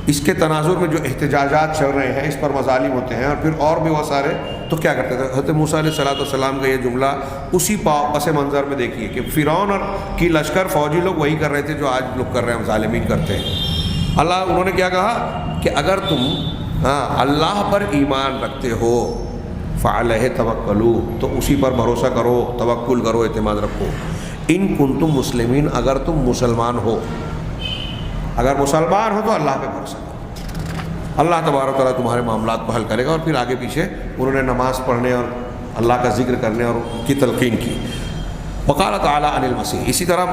اس کے تناظر میں جو احتجاجات چل رہے ہیں، اس پر مظالم ہوتے ہیں، اور پھر اور بھی بہت سارے. تو کیا کرتے تھے حضرت موسیٰ علیہ السلام کا یہ جملہ اسی پس منظر میں دیکھیے کہ فرعون اور کی لشکر فوجی لوگ وہی کر رہے تھے جو آج لوگ کر رہے ہیں، ظالمین کرتے ہیں. انہوں نے کیا کہا کہ اگر تم اللہ پر ایمان رکھتے ہو فعلیہ توکلوا، تو اسی پر بھروسہ کرو، توکل کرو، اعتماد رکھو. ان کنتم مسلمین، اگر تم مسلمان ہو، اگر مسلمان ہو تو اللہ پہ بھروسہ کرو، اللہ تبارک و تعالیٰ تمہارے معاملات کو حل کرے گا. اور پھر آگے پیچھے انہوں نے نماز پڑھنے اور اللہ کا ذکر کرنے اور کی تلقین کی. وقال تعالیٰ عن المسیح. اسی طرح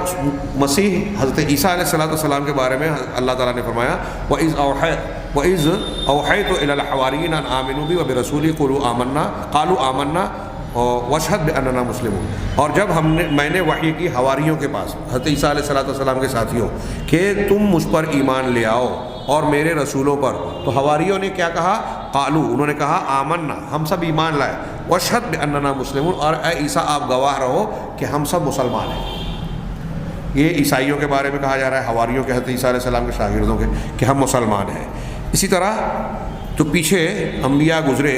مسیح حضرت عیسیٰ علیہ السلام کے بارے میں اللہ تعالیٰ نے فرمایا، وَإِذْ أَوْحَيْتُ إِلَى الْحَوَارِيِّينَ أَنْ آمِنُوا بِي وَبِرَسُولِي قَالُوا آمَنَّا وَاشْهَدْ بِأَنَّنَا مُسْلِمُونَ. اور جب میں نے وحی کی حواریوں کے پاس، حضرت عیسیٰ علیہ السلام کے ساتھیوں، کہ تم مجھ پر ایمان لے آؤ اور میرے رسولوں پر، تو حواریوں نے کیا کہا، قالو، انہوں نے کہا آمنا، ہم سب ایمان لائے، واشہد باننا مسلمون، اور اے عیسیٰ آپ گواہ رہو کہ ہم سب مسلمان ہیں. یہ عیسائیوں کے بارے میں کہا جا رہا ہے، حواریوں کے، حضرت عیسیٰ علیہ السلام کے شاگردوں کے، کہ ہم مسلمان ہیں. اسی طرح جو پیچھے انبیاء گزرے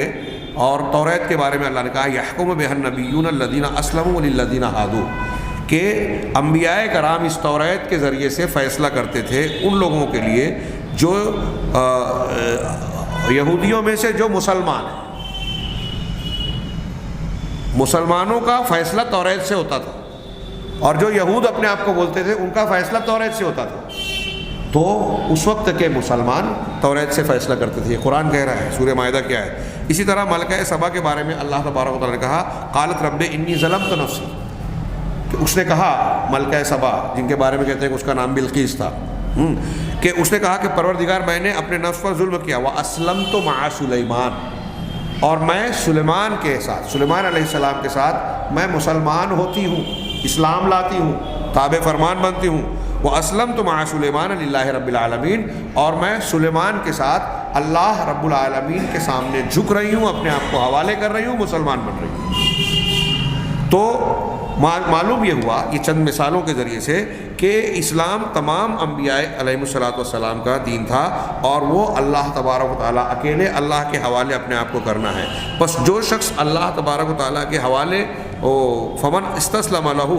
اور توریت کے بارے میں اللہ نے کہا یحکم بها النبیون الذین اسلموا للذین ہادوا، کہ انبیاء کرام اس توریت کے ذریعے سے فیصلہ کرتے تھے ان لوگوں کے لیے جو یہودیوں میں سے جو مسلمان ہیں، مسلمانوں کا فیصلہ توریت سے ہوتا تھا، اور جو یہود اپنے آپ کو بولتے تھے ان کا فیصلہ توریت سے ہوتا تھا۔ تو اس وقت کے مسلمان توریت سے فیصلہ کرتے تھے، یہ قرآن کہہ رہا ہے، سورہ مائدہ کیا ہے۔ اسی طرح ملکہ سبا کے بارے میں اللہ تبارک و تعالیٰ نے کہا قالت رب انی ظلمت نفسی، کہ اس نے کہا ملکہ سبا، جن کے بارے میں کہتے ہیں کہ اس کا نام بلقیس تھا، کہ اس نے کہا کہ پروردگار میں نے اپنے نفس پر ظلم کیا، وَأَسْلَمْتُ مَعَ سُلَيْمَانَ، اور میں سلیمان کے ساتھ، سلیمان علیہ السلام کے ساتھ میں مسلمان ہوتی ہوں، اسلام لاتی ہوں، تابع فرمان بنتی ہوں۔ وَأَسْلَمْتُ مَعَ سُلَيْمَانَ لِلَّهِ رَبِّ الْعَالَمِينَ، اور میں سلیمان کے ساتھ اللہ رب العالمین کے سامنے جھک رہی ہوں، اپنے آپ کو حوالے کر رہی ہوں، مسلمان بن رہی ہوں۔ تو معلوم یہ ہوا یہ چند مثالوں کے ذریعے سے کہ اسلام تمام انبیاء علیہم السلام کا دین تھا، اور وہ اللہ تبارک و تعالیٰ اکیلے اللہ کے حوالے اپنے آپ کو کرنا ہے۔ بس جو شخص اللہ تبارک و تعالیٰ کے حوالے فمن استسلم لہ،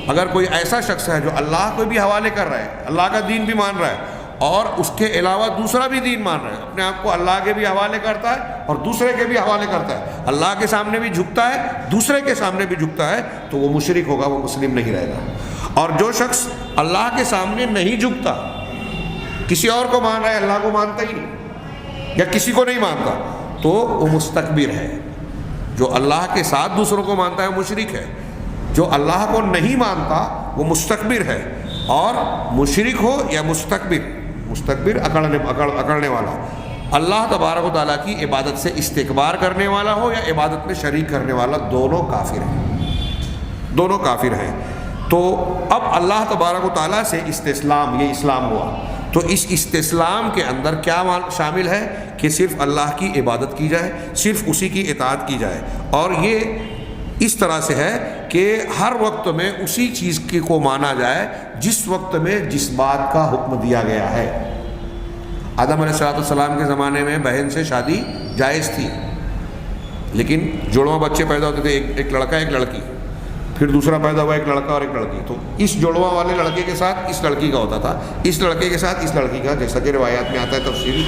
اگر کوئی ایسا شخص ہے جو اللہ کو بھی حوالے کر رہا ہے، اللہ کا دین بھی مان رہا ہے اور اس کے علاوہ دوسرا بھی دین مان رہا ہے، اپنے آپ کو اللہ کے بھی حوالے کرتا ہے اور دوسرے کے بھی حوالے کرتا ہے، اللہ کے سامنے بھی جھکتا ہے، دوسرے کے سامنے بھی جھکتا ہے، تو وہ مشرک ہوگا، وہ مسلم نہیں رہے گا۔ اور جو شخص اللہ کے سامنے نہیں جھکتا، کسی اور کو مان رہا ہے، اللہ کو مانتا ہی نہیں یا کسی کو نہیں مانتا، تو وہ مستکبر ہے۔ جو اللہ کے ساتھ دوسروں کو مانتا ہے وہ مشرک ہے، جو اللہ کو نہیں مانتا وہ مستکبر ہے۔ اور مشرک ہو یا مستکبر اکڑنے والا، اللہ تبارک و تعالیٰ کی عبادت سے استکبار کرنے والا ہو یا عبادت میں شریک کرنے والا، دونوں کافر ہیں، دونوں کافر ہیں۔ تو اب اللہ تبارک و تعالیٰ سے استسلام، یہ اسلام ہوا، تو اس استسلام کے اندر کیا شامل ہے کہ صرف اللہ کی عبادت کی جائے، صرف اسی کی اطاعت کی جائے، اور یہ اس طرح سے ہے کہ ہر وقت میں اسی چیز کو مانا جائے جس وقت میں جس بات کا حکم دیا گیا ہے۔ آدم علیہ السلام کے زمانے میں بہن سے شادی جائز تھی، لیکن جڑواں بچے پیدا ہوتے تھے، ایک لڑکا ایک لڑکی، پھر دوسرا پیدا ہوا ایک لڑکا اور ایک لڑکی، تو اس جڑواں والے لڑکے کے ساتھ اس لڑکی کا ہوتا تھا، اس لڑکے کے ساتھ اس لڑکی کا، جیسا کہ روایات میں آتا ہے تفصیل۔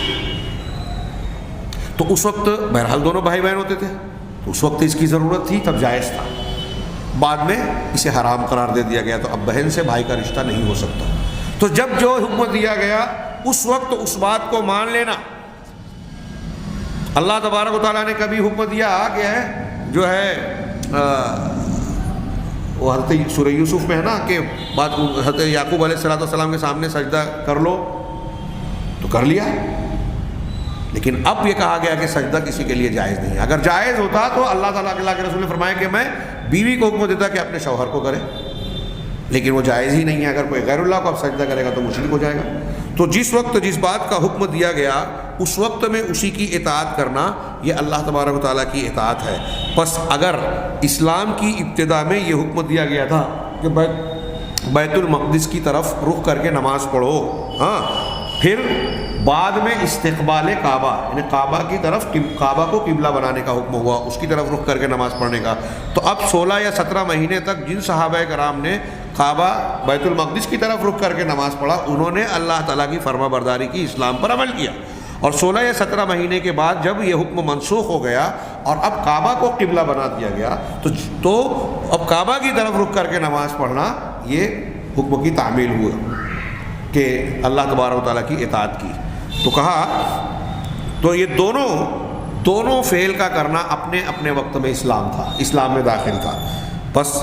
تو اس وقت بہرحال دونوں بھائی بہن ہوتے تھے، تو اس وقت اس کی ضرورت تھی، تب جائز تھا۔ بعد میں اسے حرام قرار دے دیا گیا، تو اب بہن سے بھائی کا رشتہ نہیں ہو سکتا۔ تو جب جو حکم دیا گیا اس وقت اس بات کو مان لینا۔ اللہ تبارک و تعالیٰ نے کبھی حکم دیا کہ جو ہے وہ حضرت سورہ یوسف میں ہے نا کہ بات حضرت یعقوب علیہ السلام کے سامنے سجدہ کر لو، تو کر لیا، لیکن اب یہ کہا گیا کہ سجدہ کسی کے لیے جائز نہیں ہے۔ اگر جائز ہوتا تو اللہ تعالیٰ کے رسول نے فرمایا کہ میں بیوی کو حکم دیتا کہ اپنے شوہر کو کرے، لیکن وہ جائز ہی نہیں ہے۔ اگر کوئی غیر اللہ کو اب سجدہ کرے گا تو مشرک ہو جائے گا۔ تو جس وقت جس بات کا حکم دیا گیا اس وقت میں اسی کی اطاعت کرنا، یہ اللہ تبارک و تعالیٰ کی اطاعت ہے۔ پس اگر اسلام کی ابتدا میں یہ حکم دیا گیا تھا کہ بیت المقدس کی طرف رخ کر کے نماز پڑھو، ہاں، پھر بعد میں استقبال کعبہ، یعنی کعبہ کی طرف، کعبہ کو قبلہ بنانے کا حکم ہوا، اس کی طرف رخ کر کے نماز پڑھنے کا، تو اب 16 یا 17 مہینے تک جن صحابہ کرام نے کعبہ بیت المقدس کی طرف رخ کر کے نماز پڑھا، انہوں نے اللہ تعالیٰ کی فرما برداری کی، اسلام پر عمل کیا۔ اور 16 یا 17 مہینے کے بعد جب یہ حکم منسوخ ہو گیا اور اب کعبہ کو قبلہ بنا دیا گیا، تو اب کعبہ کی طرف رخ کر کے نماز پڑھنا یہ حکم کی تعمیل ہوا کہ اللہ تبارک و تعالیٰ کی اطاعت کی۔ تو کہا تو یہ دونوں فعل کا کرنا اپنے اپنے وقت میں اسلام تھا، اسلام میں داخل تھا۔ بس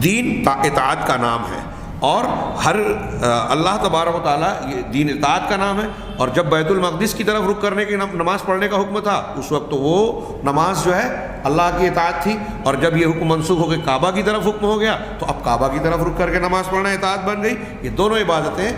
دین اطاعت کا نام ہے، اور ہر اللہ تبارک و تعالیٰ یہ دین اطاعت کا نام ہے۔ اور جب بیت المقدس کی طرف رخ کرنے کی نماز پڑھنے کا حکم تھا اس وقت وہ نماز جو ہے اللہ کی اطاعت تھی، اور جب یہ حکم منسوخ ہو کے کعبہ کی طرف حکم ہو گیا تو اب کعبہ کی طرف رخ کر کے نماز پڑھنا اطاعت بن گئی۔ یہ دونوں عبادتیں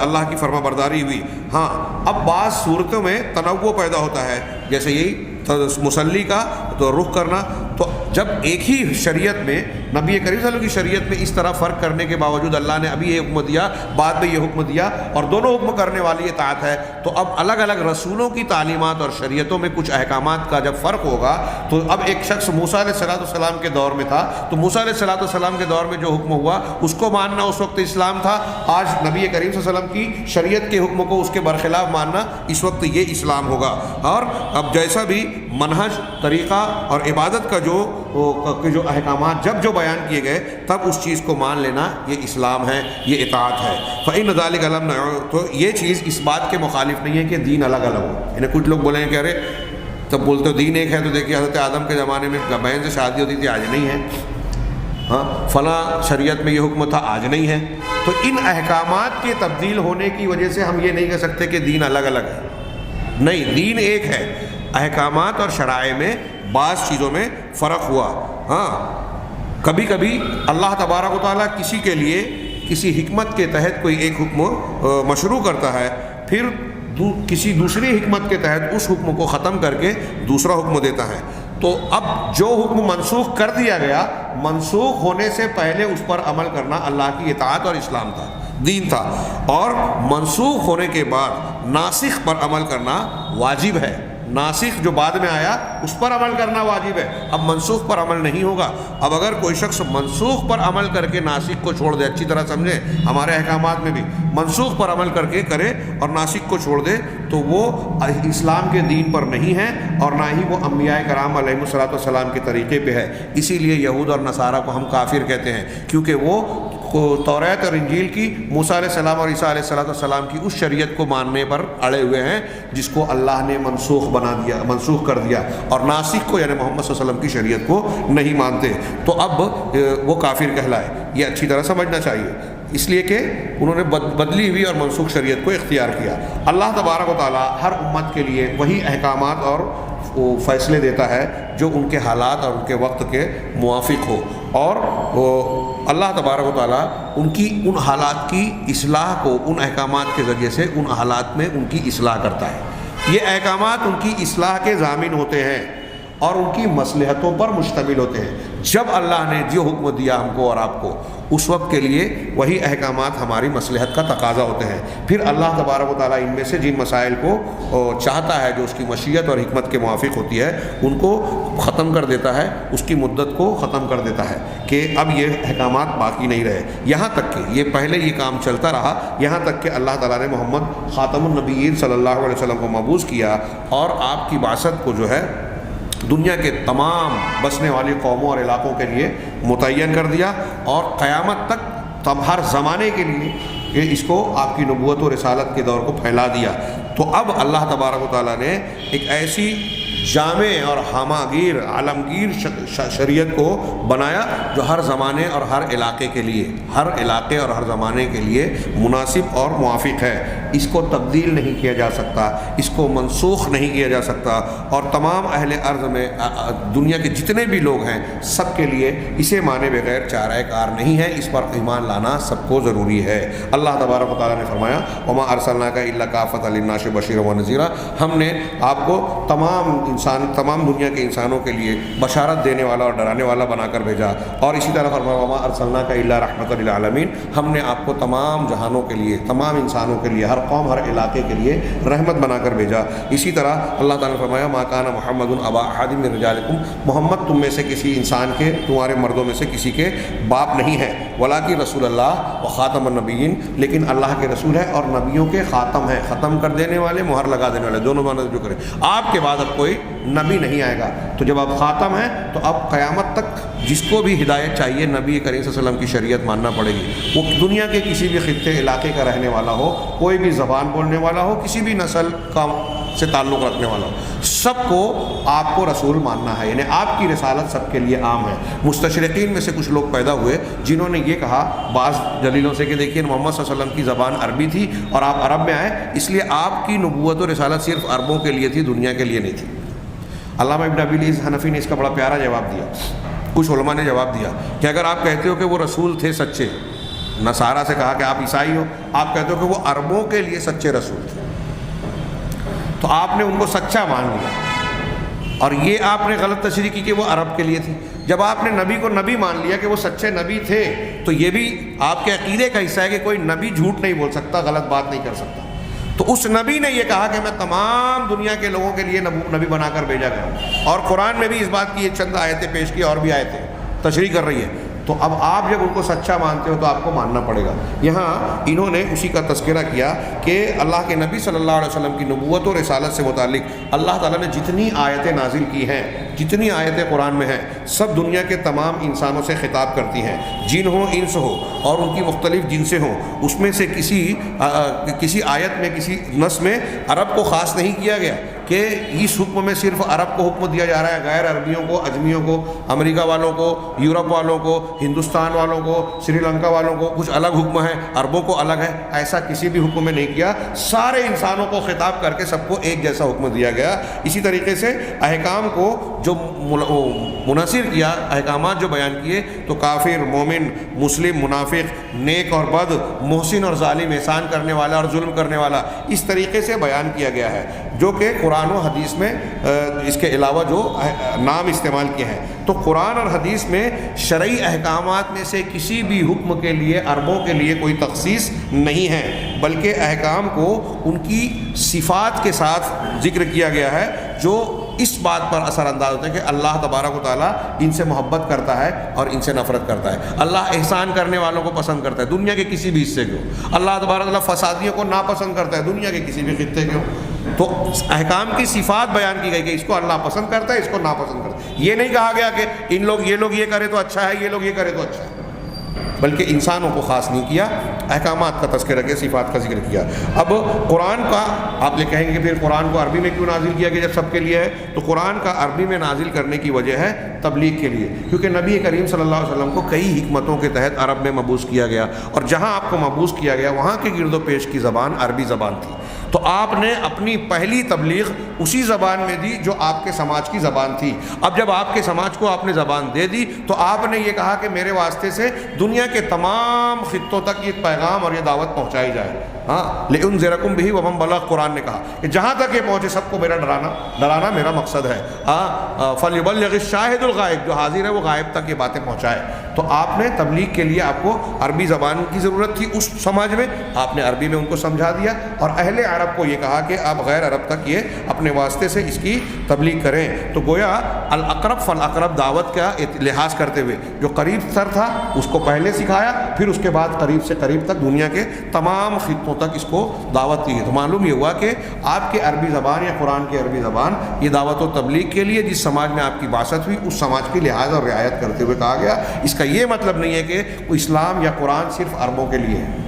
اللہ کی فرما برداری ہوئی۔ ہاں، اب بعض صورتوں میں تنوع پیدا ہوتا ہے، جیسے یہی مصلی کا تو رخ کرنا، تو جب ایک ہی شریعت میں نبی کریم صلی اللہ علیہ وسلم کی شریعت میں اس طرح فرق کرنے کے باوجود اللہ نے ابھی یہ حکم دیا، بعد میں یہ حکم دیا، اور دونوں حکم کرنے والی اطاعت ہے، تو اب الگ الگ رسولوں کی تعلیمات اور شریعتوں میں کچھ احکامات کا جب فرق ہوگا، تو اب ایک شخص موسیٰ علیہ السلام کے دور میں تھا، تو موسیٰ علیہ السلام کے دور میں جو حکم ہوا اس کو ماننا اس وقت اسلام تھا، آج نبی کریم صلی اللہ علیہ وسلم کی شریعت کے حکم کو اس کے برخلاف ماننا اس وقت یہ اسلام ہوگا۔ اور اب جیسا بھی منہج، طریقہ اور عبادت کا جو احکامات جب جو بیان کیے گئے، تب اس چیز کو مان لینا یہ اسلام ہے، یہ اطاعت ہے۔ فإن ذلك لم نعد، تو یہ چیز اس بات کے مخالف نہیں ہے کہ دین الگ الگ ہو۔ یعنی کچھ لوگ بولیں کہ ارے تب بولتے ہو دین ایک ہے، تو دیکھیے حضرت آدم کے زمانے میں بہن سے شادی ہوتی تھی، آج نہیں ہے، ہاں فلاں شریعت میں یہ حکم تھا، آج نہیں ہے۔ تو ان احکامات کے تبدیل ہونے کی وجہ سے ہم یہ نہیں کہہ سکتے کہ دین الگ الگ ہے، نہیں، دین ایک ہے، احکامات اور شرائع میں بعض چیزوں میں فرق ہوا۔ ہاں کبھی کبھی اللہ تبارک و تعالیٰ کسی کے لیے کسی حکمت کے تحت کوئی ایک حکم مشروع کرتا ہے، پھر کسی دوسری حکمت کے تحت اس حکم کو ختم کر کے دوسرا حکم دیتا ہے۔ تو اب جو حکم منسوخ کر دیا گیا، منسوخ ہونے سے پہلے اس پر عمل کرنا اللہ کی اطاعت اور اسلام تھا، دین تھا، اور منسوخ ہونے کے بعد ناسخ پر عمل کرنا واجب ہے۔ ناسخ جو بعد میں آیا اس پر عمل کرنا واجب ہے، اب منسوخ پر عمل نہیں ہوگا۔ اب اگر کوئی شخص منسوخ پر عمل کر کے ناسخ کو چھوڑ دے، اچھی طرح سمجھے، ہمارے احکامات میں بھی منسوخ پر عمل کر کے کرے اور ناسخ کو چھوڑ دے، تو وہ اسلام کے دین پر نہیں ہے، اور نہ ہی وہ انبیاء کرام علیہ الصلوۃ والسلام کے طریقے پہ ہے۔ اسی لیے یہود اور نصارہ کو ہم کافر کہتے ہیں، کیونکہ وہ توریت اور انجیل کی، موسیٰ علیہ السلام اور عیسیٰ علیہ السلام کی اس شریعت کو ماننے پر اڑے ہوئے ہیں جس کو اللہ نے منسوخ کر دیا، اور ناسخ کو یعنی محمد صلی اللہ علیہ وسلم کی شریعت کو نہیں مانتے، تو اب وہ کافر کہلائے۔ یہ اچھی طرح سمجھنا چاہیے، اس لیے کہ انہوں نے بدلی ہوئی اور منسوخ شریعت کو اختیار کیا۔ اللہ تبارک و تعالیٰ ہر امت کے لیے وہی احکامات اور فیصلے دیتا ہے جو ان کے حالات اور ان کے وقت کے موافق ہو، اور اللہ تبارک و تعالیٰ ان حالات کی اصلاح کو ان احکامات کے ذریعے سے ان حالات میں ان کی اصلاح کرتا ہے۔ یہ احکامات ان کی اصلاح کے ضامن ہوتے ہیں اور ان کی مصلحتوں پر مشتمل ہوتے ہیں۔ جب اللہ نے جو حکم دیا ہم کو اور آپ کو، اس وقت کے لیے وہی احکامات ہماری مصلحت کا تقاضا ہوتے ہیں۔ پھر اللہ تبارک و تعالیٰ ان میں سے جن مسائل کو چاہتا ہے، جو اس کی مشیت اور حکمت کے موافق ہوتی ہے، ان کو ختم کر دیتا ہے، اس کی مدت کو ختم کر دیتا ہے کہ اب یہ احکامات باقی نہیں رہے، یہاں تک کہ یہ پہلے یہ کام چلتا رہا، یہاں تک کہ اللہ تعالیٰ نے محمد خاتم النبیین صلی اللہ علیہ وسلم کو مبعوث کیا، اور آپ کی بعثت کو جو ہے دنیا کے تمام بسنے والی قوموں اور علاقوں کے لیے متعین کر دیا، اور قیامت تک ہر زمانے کے لیے اس کو آپ کی نبوت و رسالت کے دور کو پھیلا دیا۔ تو اب اللہ تبارک و تعالیٰ نے ایک ایسی جامع اور ہماگیر عالمگیر شریعت کو بنایا جو ہر زمانے اور ہر علاقے کے لیے، ہر علاقے اور ہر زمانے کے لیے مناسب اور موافق ہے۔ اس کو تبدیل نہیں کیا جا سکتا، اس کو منسوخ نہیں کیا جا سکتا، اور تمام اہل ارض میں دنیا کے جتنے بھی لوگ ہیں سب کے لیے اسے مانے بغیر چارہ کار نہیں ہے، اس پر ایمان لانا سب کو ضروری ہے۔ اللہ تبارک و تعالیٰ نے فرمایا وما ارسلناک الا کافۃ للناس بشیرا ونذیرا، ہم نے آپ کو تمام دنیا کے انسانوں کے لیے بشارت دینے والا اور ڈرانے والا بنا کر بھیجا، اور اسی طرح فرمایا وما ارسلناک الا رحمۃ للعالمین، ہم نے آپ کو تمام جہانوں کے لیے، تمام انسانوں کے لیے، ہر قوم ہر علاقے کے لیے رحمت بنا کر بھیجا۔ اسی طرح اللہ تعالیٰ نے فرمایا ما کان محمد ابا احد من رجالکم، محمد تم میں سے کسی انسان کے، تمہارے مردوں میں سے کسی کے باپ نہیں ہے، ولکن رسول اللہ و خاتم النبیین، لیکن اللہ کے رسول ہے اور نبیوں کے خاتم ہے، ختم کر دینے والے، مہر لگا دینے والے، دونوں معنی جو کریں۔ آپ کے بعد اب کوئی نبی نہیں آئے گا، تو جب آپ خاتم ہیں تو اب قیامت تک جس کو بھی ہدایت چاہیے نبی کریم صلی اللہ علیہ وسلم کی شریعت ماننا پڑے گی، وہ دنیا کے کسی بھی خطے علاقے کا رہنے والا ہو، کوئی بھی زبان بولنے والا ہو، کسی بھی نسل کا سے تعلق رکھنے والا ہو، سب کو آپ کو رسول ماننا ہے، یعنی آپ کی رسالت سب کے لیے عام ہے۔ مستشرقین میں سے کچھ لوگ پیدا ہوئے جنہوں نے یہ کہا بعض دلیلوں سے کہ دیکھیے محمد صلی اللہ علیہ وسلم کی زبان عربی تھی اور آپ عرب میں آئے، اس لیے آپ کی نبوت و رسالت صرف عربوں کے لیے تھی، دنیا کے لیے نہیں تھی۔ علامہ ابن ابی العز حنفی نے اس کا بڑا پیارا جواب دیا، کچھ علماء نے جواب دیا کہ اگر آپ کہتے ہو کہ وہ رسول تھے سچے، نصارہ سے کہا کہ آپ عیسائی ہو، آپ کہتے ہو کہ وہ عربوں کے لیے سچے رسول تھے، تو آپ نے ان کو سچا مان لیا، اور یہ آپ نے غلط تشریح کی کہ وہ عرب کے لیے تھی۔ جب آپ نے نبی کو نبی مان لیا کہ وہ سچے نبی تھے، تو یہ بھی آپ کے عقیدے کا حصہ ہے کہ کوئی نبی جھوٹ نہیں بول سکتا، غلط بات نہیں کر سکتا۔ تو اس نبی نے یہ کہا کہ میں تمام دنیا کے لوگوں کے لیے نبی بنا کر بھیجا گیا ہوں، اور قرآن میں بھی اس بات کی یہ چند آیتیں پیش کی، اور بھی آیتیں تشریح کر رہی ہے۔ تو اب آپ جب ان کو سچا مانتے ہو تو آپ کو ماننا پڑے گا۔ یہاں انہوں نے اسی کا تذکرہ کیا کہ اللہ کے نبی صلی اللہ علیہ وسلم کی نبوت و رسالت سے متعلق اللہ تعالیٰ نے جتنی آیتیں نازل کی ہیں، جتنی آیتیں قرآن میں ہیں، سب دنیا کے تمام انسانوں سے خطاب کرتی ہیں، جن ہوں انس ہو اور ان کی مختلف جنسیں ہوں۔ اس میں سے کسی آیت میں، کسی نص میں عرب کو خاص نہیں کیا گیا کہ اس حکم میں صرف عرب کو حکم دیا جا رہا ہے، غیر عربیوں کو، اجمیوں کو، امریکہ والوں کو، یورپ والوں کو، ہندوستان والوں کو، سری لنکا والوں کو کچھ الگ حکم ہے، عربوں کو الگ ہے۔ ایسا کسی بھی حکم میں نہیں کیا، سارے انسانوں کو خطاب کر کے سب کو ایک جیسا حکم دیا گیا۔ اسی طریقے سے احکام کو جو منحصر کیا، احکامات جو بیان کیے، تو کافر، مومن، مسلم، منافق، نیک اور بد، محسن اور ظالم، احسان کرنے والا اور ظلم کرنے والا، اس طریقے سے بیان کیا گیا ہے، جو کہ قرآن و حدیث میں اس کے علاوہ جو نام استعمال کیے ہیں۔ تو قرآن اور حدیث میں شرعی احکامات میں سے کسی بھی حکم کے لیے عربوں کے لیے کوئی تخصیص نہیں ہے، بلکہ احکام کو ان کی صفات کے ساتھ ذکر کیا گیا ہے، جو اس بات پر اثر انداز ہوتا ہے کہ اللہ تبارک و تعالیٰ ان سے محبت کرتا ہے اور ان سے نفرت کرتا ہے۔ اللہ احسان کرنے والوں کو پسند کرتا ہے، دنیا کے کسی بھی حصے کو۔ اللہ تبارک و تعالیٰ فسادیوں کو ناپسند کرتا ہے، دنیا کے کسی بھی خطے کے ہو۔ تو احکام کی صفات بیان کی گئی کہ اس کو اللہ پسند کرتا ہے، اس کو ناپسند کرتا ہے۔ یہ نہیں کہا گیا کہ یہ لوگ یہ کرے تو اچھا ہے، یہ لوگ یہ کرے تو اچھا ہے، بلکہ انسانوں کو خاص نہیں کیا، احکامات کا تذکرہ کیا، صفات کا ذکر کیا۔ اب قرآن کا آپ یہ کہیں گے پھر قرآن کو عربی میں کیوں نازل کیا کہ جب سب کے لیے ہے؟ تو قرآن کا عربی میں نازل کرنے کی وجہ ہے تبلیغ کے لیے، کیونکہ نبی کریم صلی اللہ علیہ وسلم کو کئی حکمتوں کے تحت عرب میں مبعوث کیا گیا، اور جہاں آپ کو مبعوث کیا گیا وہاں کے گرد و پیش کی زبان عربی زبان تھی۔ تو آپ نے اپنی پہلی تبلیغ اسی زبان میں دی جو آپ کے سماج کی زبان تھی۔ اب جب آپ کے سماج کو آپ نے زبان دے دی تو آپ نے یہ کہا کہ میرے واسطے سے دنیا کے تمام خطوں تک یہ پیغام اور یہ دعوت پہنچائی جائے۔ لِأُنذِرَكُم بِهِ وَمَن بَلَغَ، قرآن نے کہا کہ جہاں تک یہ پہنچے سب کو میرا ڈرانا میرا مقصد ہے۔ فَلْيُبَلِّغِ الشَّاهِدُ الْغَائِبُ، جو حاضر ہے وہ غائب تک یہ باتیں پہنچائے۔ تو آپ نے تبلیغ کے لیے آپ کو عربی زبان کی ضرورت تھی اس سماج میں، آپ نے عربی میں ان کو سمجھا دیا، اور اہل عرب کو یہ کہا کہ آپ غیر عرب تک یہ اپنے واسطے سے اس کی تبلیغ کریں۔ تو گویا الاقرب فالاقرب دعوت کا لحاظ کرتے ہوئے جو قریب تر تھا اس کو پہلے سکھایا، پھر اس کے بعد قریب سے قریب تک دنیا کے تمام خطوں تک اس کو دعوت دی ہے۔ تو معلوم یہ ہوا کہ آپ کے عربی زبان یا قرآن کی عربی زبان یہ دعوت و تبلیغ کے لیے جس سماج میں آپ کی باسط ہوئی اس سماج کی لحاظ اور رعایت کرتے ہوئے کہا گیا۔ اس کا یہ مطلب نہیں ہے کہ اسلام یا قرآن صرف عربوں کے لیے ہے،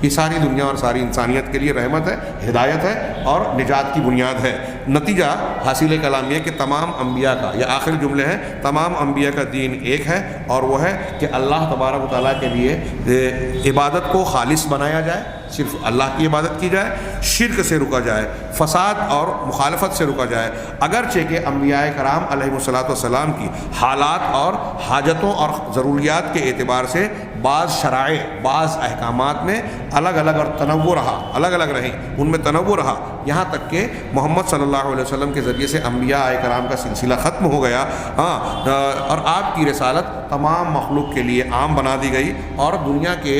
یہ ساری دنیا اور ساری انسانیت کے لیے رحمت ہے، ہدایت ہے اور نجات کی بنیاد ہے۔ نتیجہ حاصل کلام یہ کہ تمام انبیاء کا، یہ آخر جملے ہیں، تمام انبیاء کا دین ایک ہے، اور وہ ہے کہ اللہ تبارک و تعالیٰ کے لیے عبادت کو خالص بنایا جائے، صرف اللہ کی عبادت کی جائے، شرک سے رکا جائے، فساد اور مخالفت سے رکا جائے، اگرچہ کہ انبیاء کرام علیہ الصلاۃ والسلام کی حالات اور حاجتوں اور ضروریات کے اعتبار سے بعض شرائع، بعض احکامات میں الگ الگ اور تنوع رہا، الگ الگ رہیں، ان میں تنوع رہا، یہاں تک کہ محمد صلی اللہ علیہ وسلم کے ذریعے سے انبیاء کرام کا سلسلہ ختم ہو گیا، اور آپ کی رسالت تمام مخلوق کے لیے عام بنا دی گئی، اور دنیا کے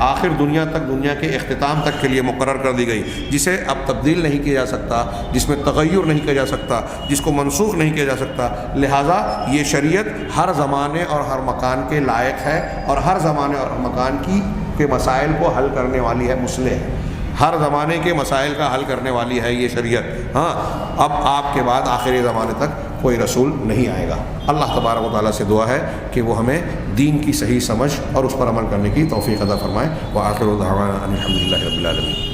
آخر دنیا تک، دنیا کے اختتام تک کے لیے مقرر کر دی گئی، جسے اب تبدیل نہیں کیا جا سکتا، جس میں تغیر نہیں کیا جا سکتا، جس کو منسوخ نہیں کیا جا سکتا۔ لہٰذا یہ شریعت ہر زمانے اور ہر مکان کے لائق ہے، اور ہر زمانے اور مکان کے مسائل کو حل کرنے والی ہے، مصلح ہے، ہر زمانے کے مسائل کا حل کرنے والی ہے یہ شریعت۔ اب آپ کے بعد آخری زمانے تک کوئی رسول نہیں آئے گا۔ اللہ تبارک و تعالیٰ سے دعا ہے کہ وہ ہمیں دین کی صحیح سمجھ اور اس پر عمل کرنے کی توفیق عطا فرمائے۔ وآخر دعوانا ان الحمد للہ رب العالمین۔